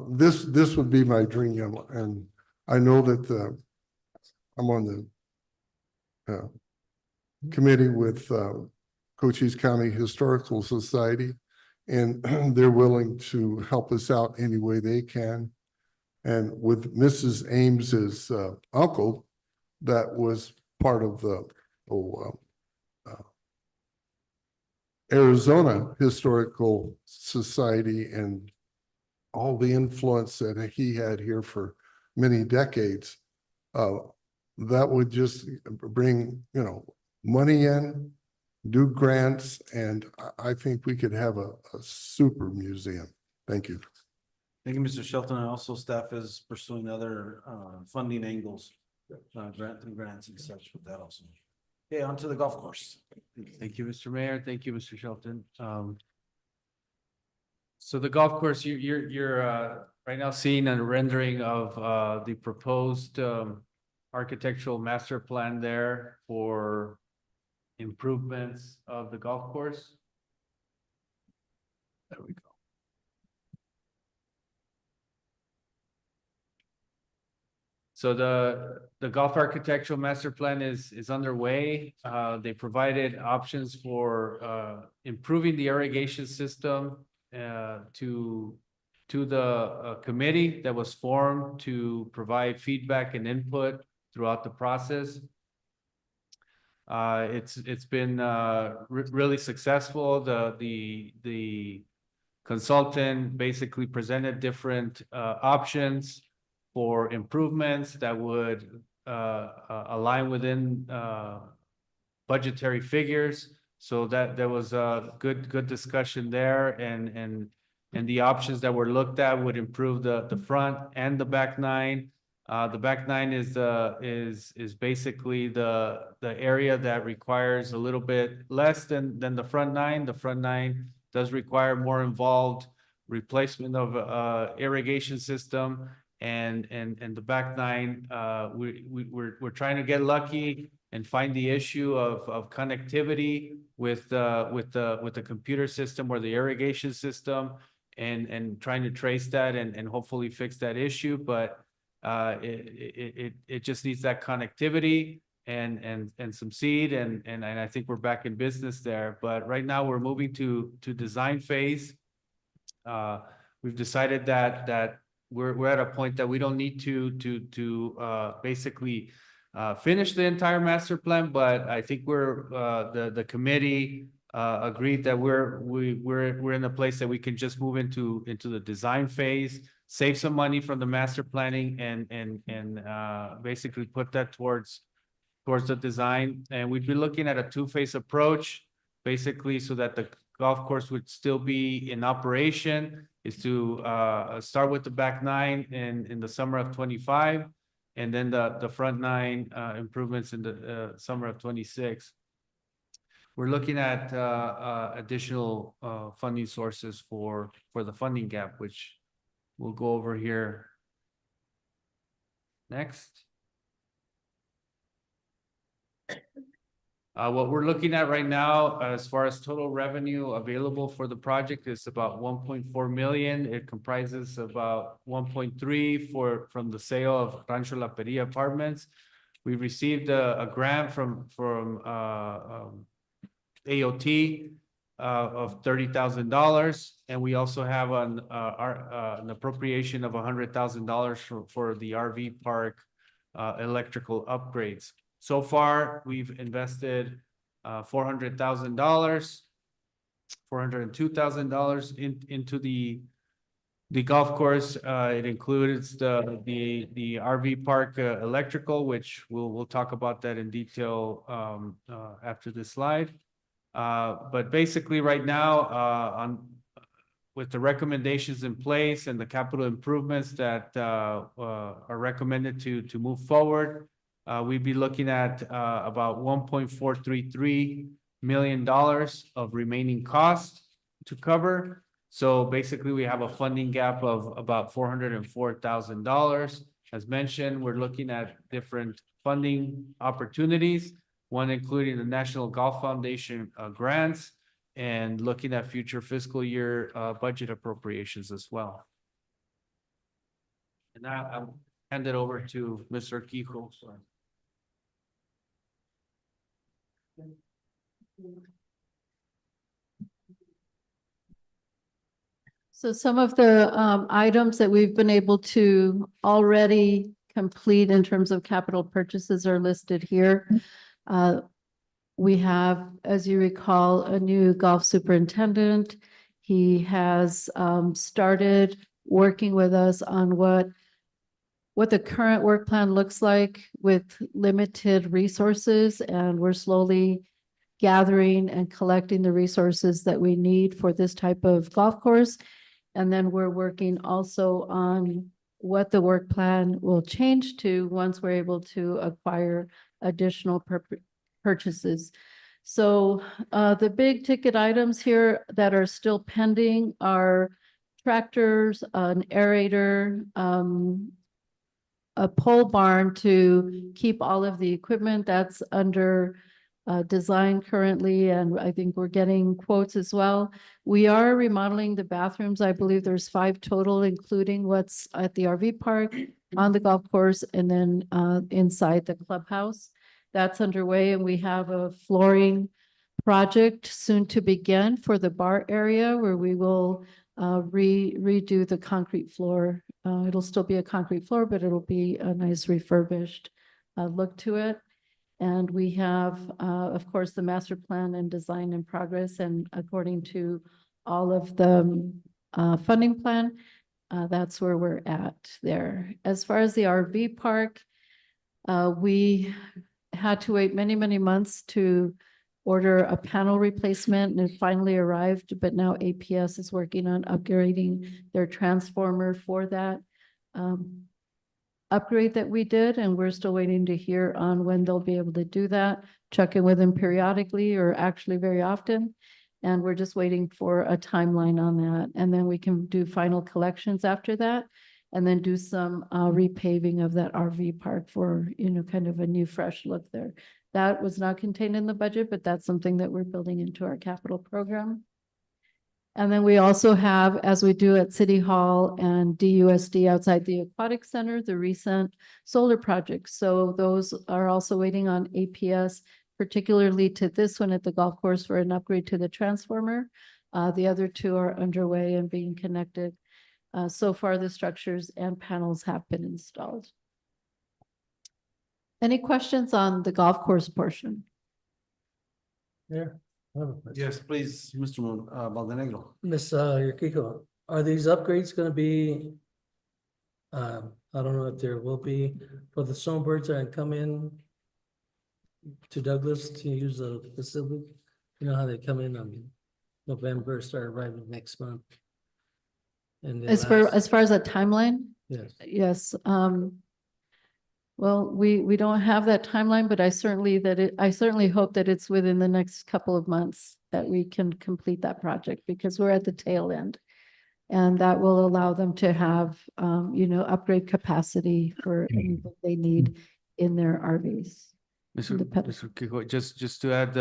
this would be my dream, and I know that I'm on the committee with Cochise County Historical Society, and they're willing to help us out any way they can. And with Mrs. Ames's uncle, that was part of the Arizona Historical Society and all the influence that he had here for many decades. That would just bring, money in do grants, and I think we could have a super museum. Thank you. Thank you, Mr. Shelton. And also staff is pursuing other funding angles, grants and such with that also. Okay, on to the golf course. Thank you, Mr. Mayor. Thank you, Mr. Shelton. So the golf course, you're right now seeing a rendering of the proposed architectural master plan there for improvements of the golf course. There we go. So the golf architectural master plan is underway. They provided options for improving the irrigation system to the committee that was formed to provide feedback and input throughout the process. It's been really successful. The consultant basically presented different options for improvements that would align within budgetary figures. So that there was a good discussion there, and the options that were looked at would improve the front and the back nine. The back nine is basically the area that requires a little bit less than the front nine. The front nine does require more involved replacement of irrigation system, and the back nine we're trying to get lucky and find the issue of connectivity with the computer system or the irrigation system, and trying to trace that and hopefully fix that issue. But it just needs that connectivity and some seed, and I think we're back in business there. But right now we're moving to design phase. We've decided that we're at a point that we don't need to basically finish the entire master plan, but I think the committee agreed that we're in a place that we can just move into the design phase, save some money from the master planning, and basically put that towards the design. And we'd be looking at a two-phase approach, basically, so that the golf course would still be in operation, is to start with the back nine in the summer of 25, and then the front nine improvements in the summer of 26. We're looking at additional funding sources for the funding gap, which we'll go over here next. What we're looking at right now, as far as total revenue available for the project, is about 1.4 million. It comprises about 1.3 from the sale of Rancho La Peria Apartments. We received a grant from AOT of $30,000, and we also have an appropriation of $100,000 for the RV park electrical upgrades. So far, we've invested $400,000, $402,000 into the golf course. It includes the RV park electrical, which we'll talk about that in detail after this slide. But basically, right now, with the recommendations in place and the capital improvements that are recommended to move forward, we'd be looking at about $1.433 million of remaining costs to cover. So basically, we have a funding gap of about $404,000. As mentioned, we're looking at different funding opportunities, one including the National Golf Foundation grants, and looking at future fiscal year budget appropriations as well. And now I'll hand it over to Mr. Quijo. So some of the items that we've been able to already complete in terms of capital purchases are listed here. We have, as you recall, a new golf superintendent. He has started working with us on what the current work plan looks like with limited resources, and we're slowly gathering and collecting the resources that we need for this type of golf course. And then we're working also on what the work plan will change to once we're able to acquire additional purchases. So the big ticket items here that are still pending are tractors, an aerator, a pole barn to keep all of the equipment that's under design currently, and I think we're getting quotes as well. We are remodeling the bathrooms. I believe there's 5 total, including what's at the RV park, on the golf course, and then inside the clubhouse. That's underway, and we have a flooring project soon to begin for the bar area where we will redo the concrete floor. It'll still be a concrete floor, but it'll be a nice refurbished look to it. And we have, of course, the master plan and design in progress, and according to all of the funding plan, that's where we're at there. As far as the RV park, we had to wait many, many months to order a panel replacement, and it finally arrived, but now APS is working on upgrading their transformer for that upgrade that we did, and we're still waiting to hear on when they'll be able to do that. Check in with them periodically, or actually very often, and we're just waiting for a timeline on that. And then we can do final collections after that, and then do some repaving of that RV park for, you know, kind of a new fresh look there. That was not contained in the budget, but that's something that we're building into our capital program. And then we also have, as we do at City Hall and DUSD outside the Aquatic Center, the recent solar projects. So those are also waiting on APS, particularly to this one at the golf course for an upgrade to the transformer. The other 2 are underway and being connected. So far, the structures and panels have been installed. Any questions on the golf course portion? Yeah. Yes, please, Mr. Valdenegro. Ms. Yurkiko, are these upgrades gonna be? I don't know if there will be for the snowbirds that come in to Douglas to use the facility. You know how they come in on November, start arriving next month. And As far as a timeline? yes, Yes, well, we don't have that timeline, but I certainly hope that it's within the next couple of months that we can complete that project, because we're at the tail end. And that will allow them to have, you know, upgrade capacity for anything they need in their RVs. Mr. Kiko, just to add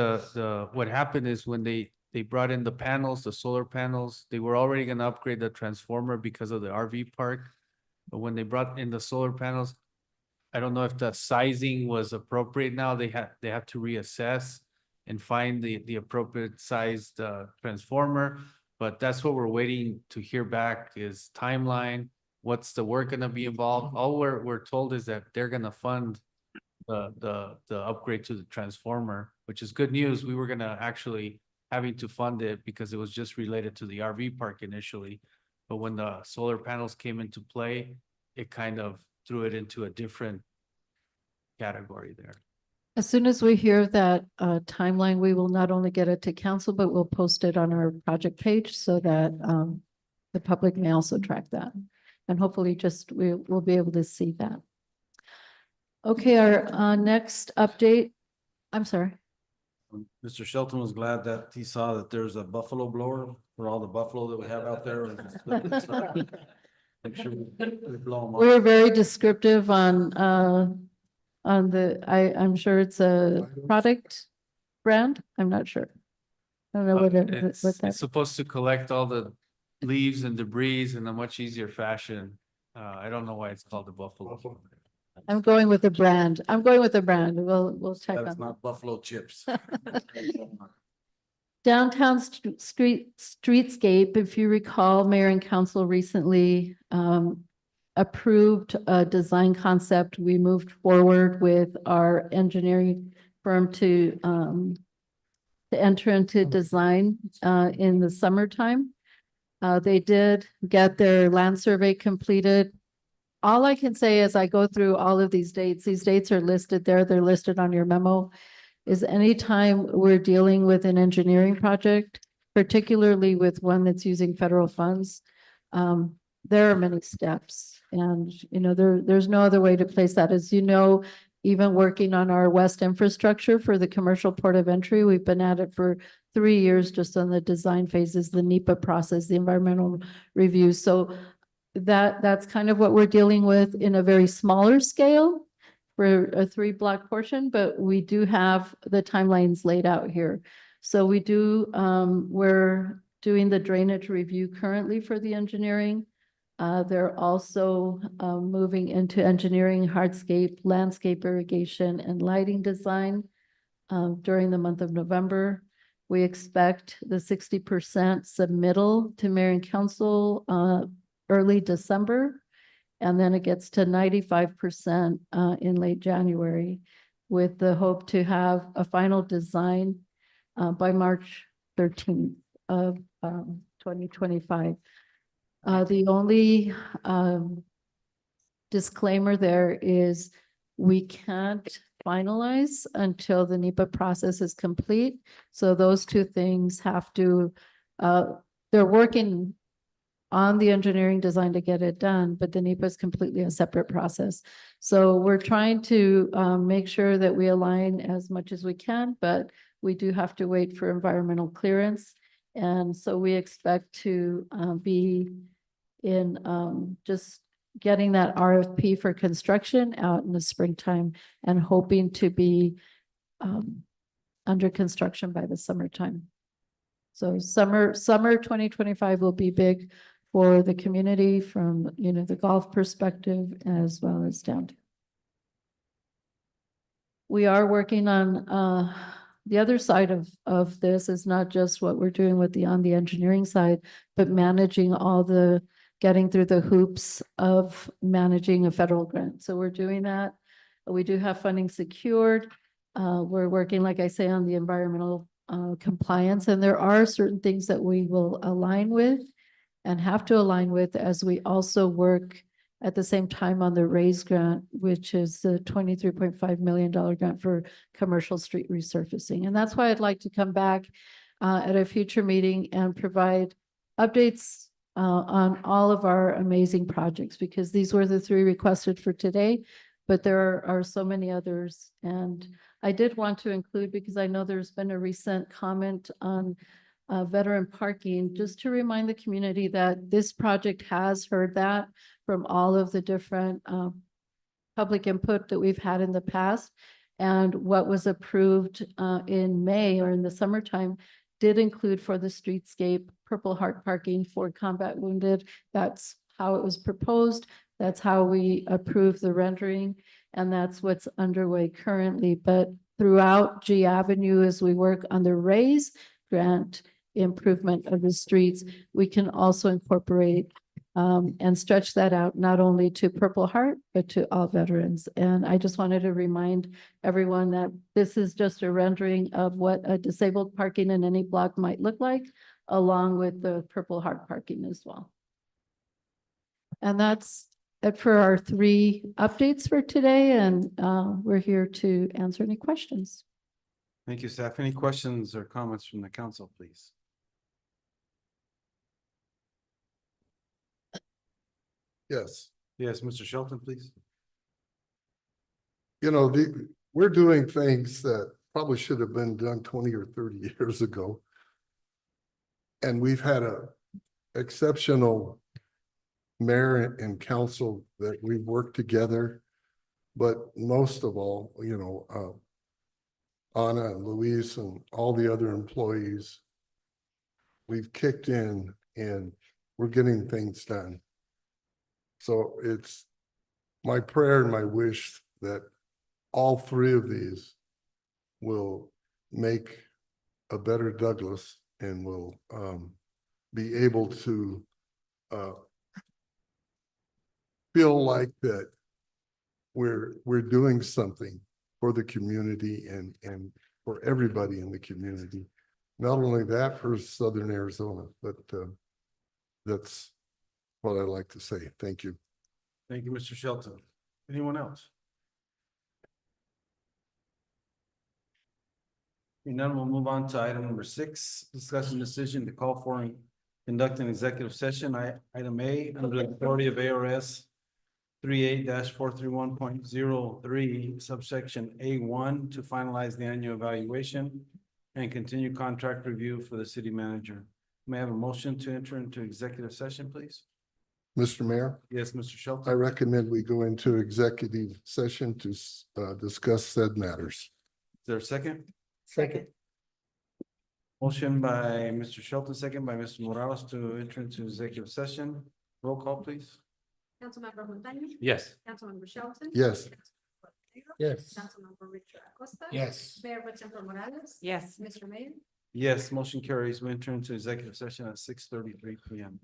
what happened is when they brought in the panels, the solar panels, they were already gonna upgrade the transformer because of the RV park. But when they brought in the solar panels, I don't know if the sizing was appropriate now. They have to reassess and find the appropriate sized transformer. But that's what we're waiting to hear back is timeline. What's the work gonna be involved? All we're told is that they're gonna fund the upgrade to the transformer, which is good news. We were gonna actually having to fund it because it was just related to the RV park initially. But when the solar panels came into play, it kind of threw it into a different category there. As soon as we hear that timeline, we will not only get it to council, but we'll post it on our project page so that the public may also track that. And hopefully we'll be able to see that. Okay, our next update, I'm sorry. Mr. Shelton was glad that he saw that there's a buffalo blower for all the buffalo that we have out there. Make sure we blow them off. We're very descriptive on I'm sure it's a product brand. I'm not sure. I don't know what It's that's. supposed to collect all the leaves and debris in a much easier fashion. I don't know why it's called the buffalo. I'm going with the brand. We'll check on That's that. not buffalo chips. Downtown streetscape, if you recall, Mayor and Council recently approved a design concept. We moved forward with our engineering firm to enter into design in the summertime. They did get their land survey completed. All I can say as I go through all of these dates are listed there. They're listed on your memo. is anytime we're dealing with an engineering project, particularly with one that's using federal funds, there are many steps. And, you know, there's no other way to place that. As you know, even working on our west infrastructure for the commercial port of entry, we've been at it for 3 years just on the design phases, the NEPA process, the environmental review. So that's kind of what we're dealing with in a very smaller scale for a 3-block portion, but we do have the timelines laid out here. So we do, we're doing the drainage review currently for the engineering. They're also moving into engineering, hardscape, landscape irrigation, and lighting design during the month of November. We expect the 60% submittal to mayor and council early December. And then it gets to 95% in late January, with the hope to have a final design by March 13th of 2025. The only disclaimer there is we can't finalize until the NEPA process is complete. So those two things have to, they're working on the engineering design to get it done, but the NEPA is completely a separate process. So we're trying to make sure that we align as much as we can, but we do have to wait for environmental clearance. And so we expect to be in just getting that RFP for construction out in the springtime and hoping to be under construction by the summertime. So summer 2025 will be big for the community from, you know, the golf perspective as well as downtown. We are working on the other side of this is not just what we're doing with on the engineering side, but managing all the getting through the hoops of managing a federal grant. So we're doing that. We do have funding secured. We're working, like I say, on the environmental compliance, and there are certain things that we will align with and have to align with as we also work at the same time on the RAISE grant, which is the $23.5 million grant for commercial street resurfacing. And that's why I'd like to come back at a future meeting and provide updates on all of our amazing projects, because these were the 3 requested for today, but there are so many others. And I did want to include, because I know there's been a recent comment on veteran parking, just to remind the community that this project has heard that from all of the different public input that we've had in the past. And what was approved in May or in the summertime did include for the streetscape Purple Heart parking for combat wounded. That's how it was proposed. That's how we approved the rendering. And that's what's underway currently. But throughout G Avenue, as we work on the RAISE grant improvement of the streets, we can also incorporate and stretch that out not only to Purple Heart, but to all veterans. And I just wanted to remind everyone that this is just a rendering of what a disabled parking in any block might look like, along with the Purple Heart parking as well. And that's it for our 3 updates for today. And we're here to answer any questions. Thank you, staff. Any questions or comments from the council, please? Yes. Yes, Mr. Shelton, please. You know, we're doing things that probably should have been done 20 or 30 years ago. And we've had a exceptional mayor and council that we've worked together. But most of all, you know, Anna and Luis and all the other employees, we've kicked in and we're getting things done. So it's my prayer and my wish that all 3 of these will make a better Douglas and will be able to feel like that we're doing something for the community and for everybody in the community. Not only that for Southern Arizona, but that's what I'd like to say. Thank you. Thank you, Mr. Shelton. Anyone else? Hearing none, we'll move on to item number 6, discussion decision to call for and conduct an executive session. Item A, under the authority of ARS 38-431.03, subsection A1, to finalize the annual evaluation and continue contract review for the city manager. May I have a motion to enter into executive session, please? Mr. Mayor, Yes, Mr. I Shelton? recommend we go into executive session to discuss said matters. Is there a second? Second. Motion by Mr. Shelton, second by Mr. Morales to enter into executive session. Roll call, please. Councilmember Montaño. Yes. Councilmember Shelton. Yes. Yes. Councilmember Richard Acosta. Yes. Mayor Pro Tem Morales. Yes. Mr. Mayor. Yes, motion carries. We enter into executive session at 6:33 PM.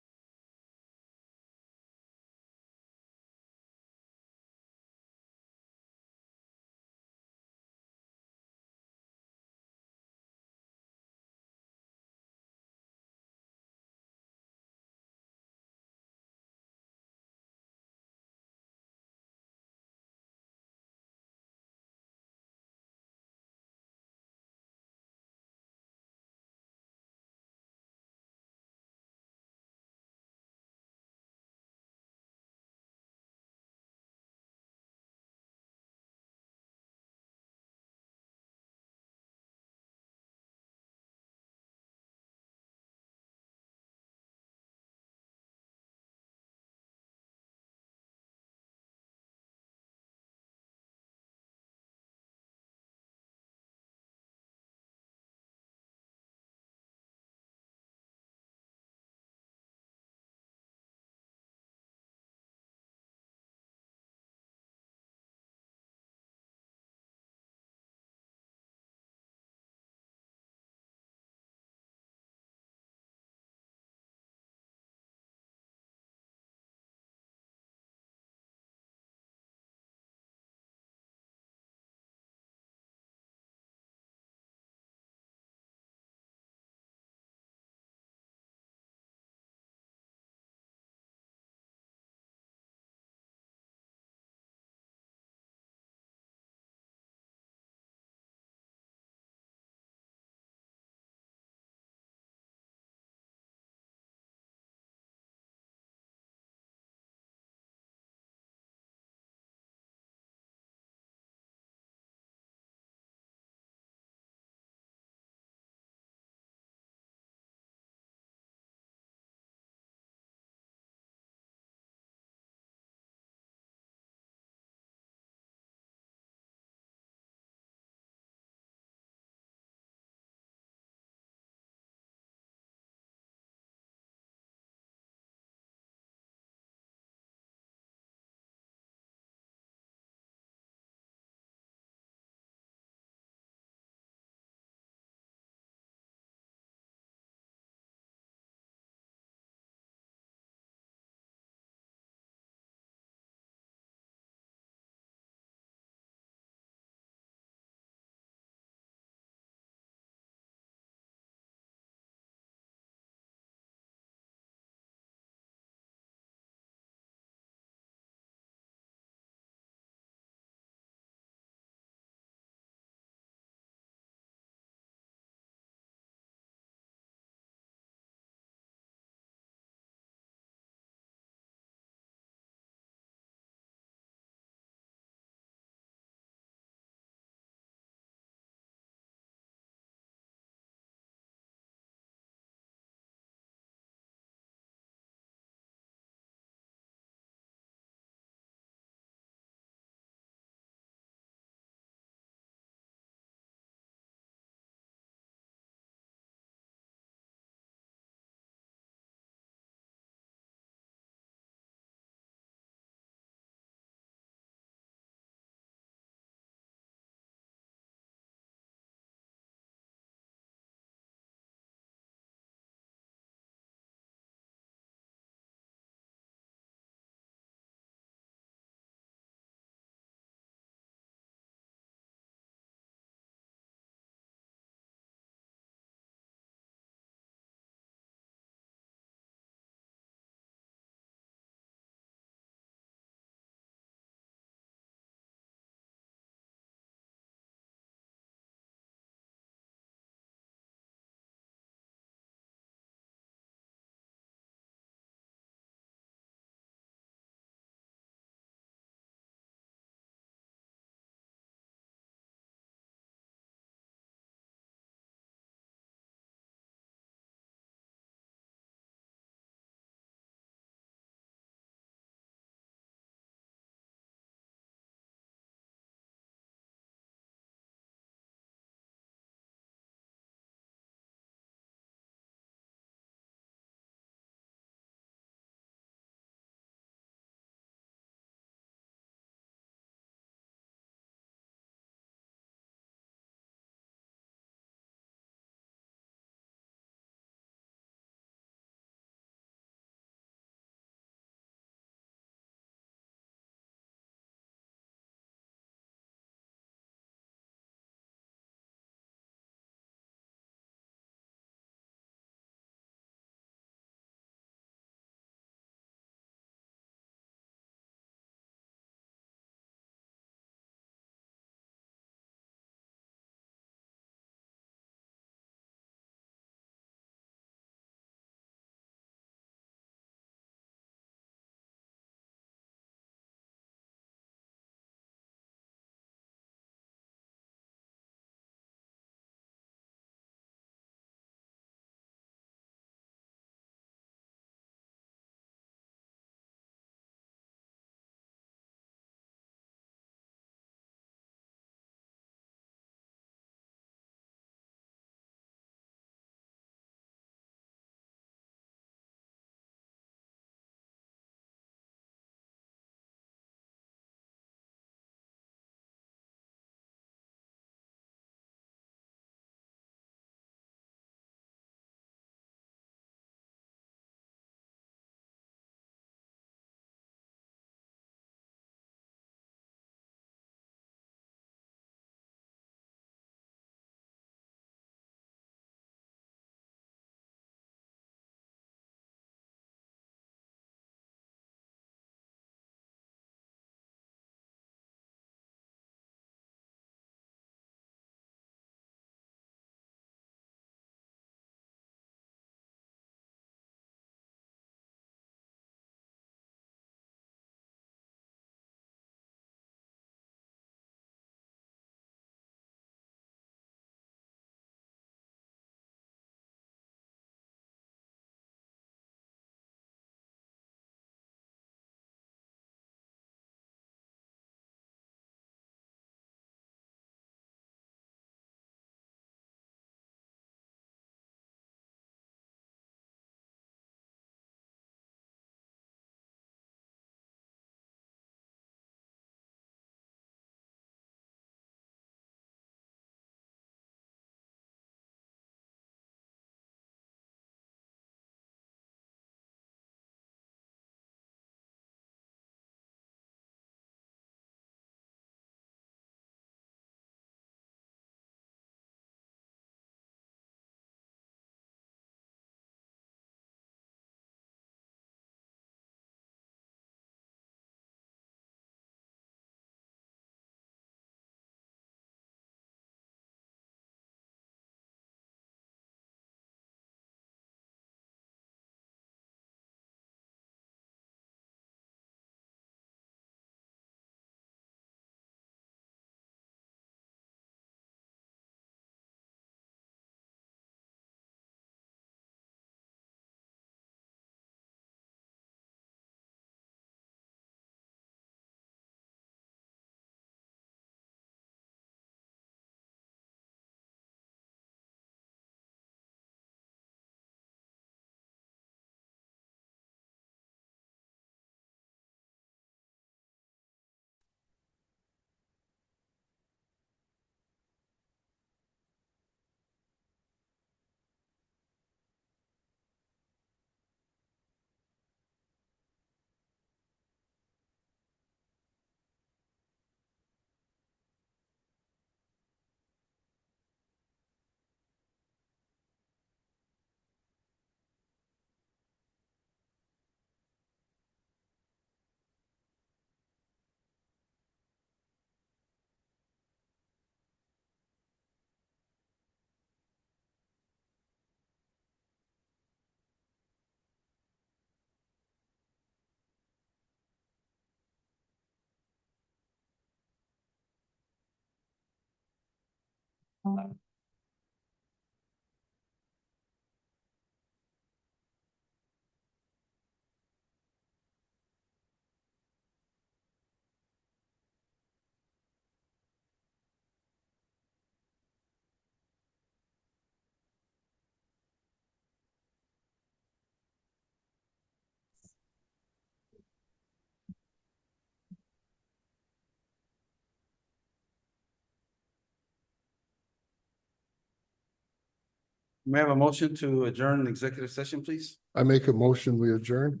May I have a motion to adjourn the executive session, please? I make a motion, we adjourn.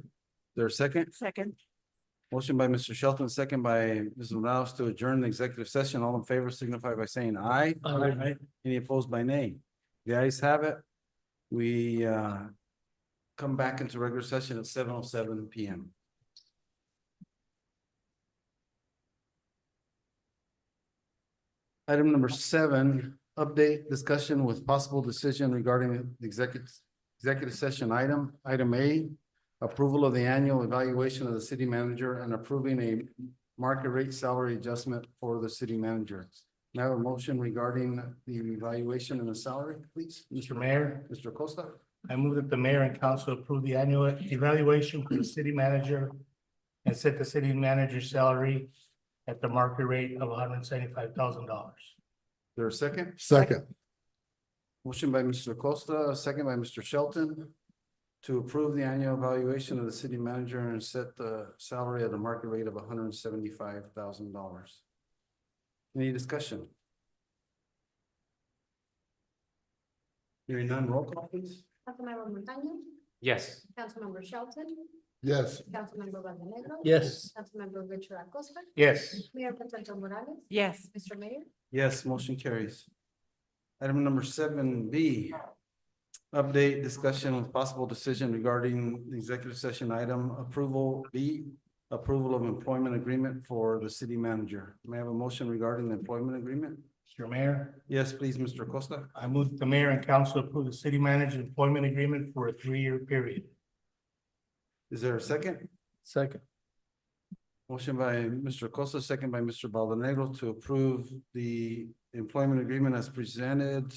There a second? Second. Motion by Mr. Shelton, second by Ms. Morales to adjourn the executive session. All in favor signify by saying aye. Aye. Any opposed by nay? The ayes have it. We come back into regular session at 7:07 PM. Item number 7, update discussion with possible decision regarding the executive session item. Item A, approval of the annual evaluation of the city manager and approving a market rate salary adjustment for the city manager. Now a motion regarding the evaluation and the salary, please. Mr. Mayor, Mr. Acosta. I move that the mayor and council approve the annual evaluation for the city manager and set the city manager's salary at the market rate of $175,000. There a second? Second. Motion by Mr. Acosta, second by Mr. Shelton to approve the annual evaluation of the city manager and set the salary at a market rate of $175,000. Any discussion? Hearing none, roll call please. Councilmember Montaño, Yes. Councilmember Shelton, Yes. Councilmember Valdenegro. Yes. Councilmember Richard Acosta, Yes. Mayor Potential Morales. Yes. Mr. Mayor. Yes, motion carries. Item number 7B, update discussion with possible decision regarding the executive session item approval B, approval of employment agreement for the city manager. May I have a motion regarding the employment agreement? Mr. Mayor, Yes, please, Mr. Acosta. I move that the mayor and council approve the city manager's employment agreement for a 3-year period. Is there a second? Second. Motion by Mr. Acosta, second by Mr. Valdenegro to approve the employment agreement as presented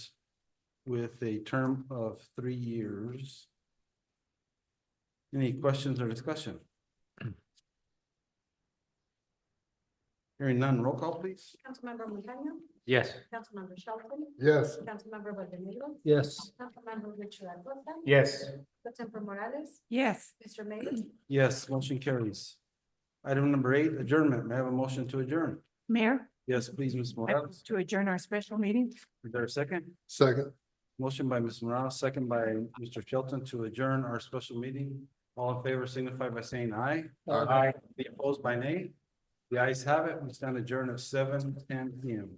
with a term of 3 years. Any questions or discussion? Hearing none, roll call please. Councilmember Montaño, Yes. Councilmember Shelton, Yes. Councilmember Valdenegro, Yes. Councilmember Richard Acosta. Yes. Potential Morales, Yes. Mr. Mayor. Yes, motion carries. Item number 8, adjournment. May I have a motion to adjourn? Mayor, Yes, please, Ms. I Morales. move to adjourn our special meeting. Is there a second? Second. Motion by Ms. Morales, second by Mr. Shelton to adjourn our special meeting. All in favor signify by saying aye. Aye. Any opposed by nay? The ayes have it. We stand adjourned at 7:10 PM.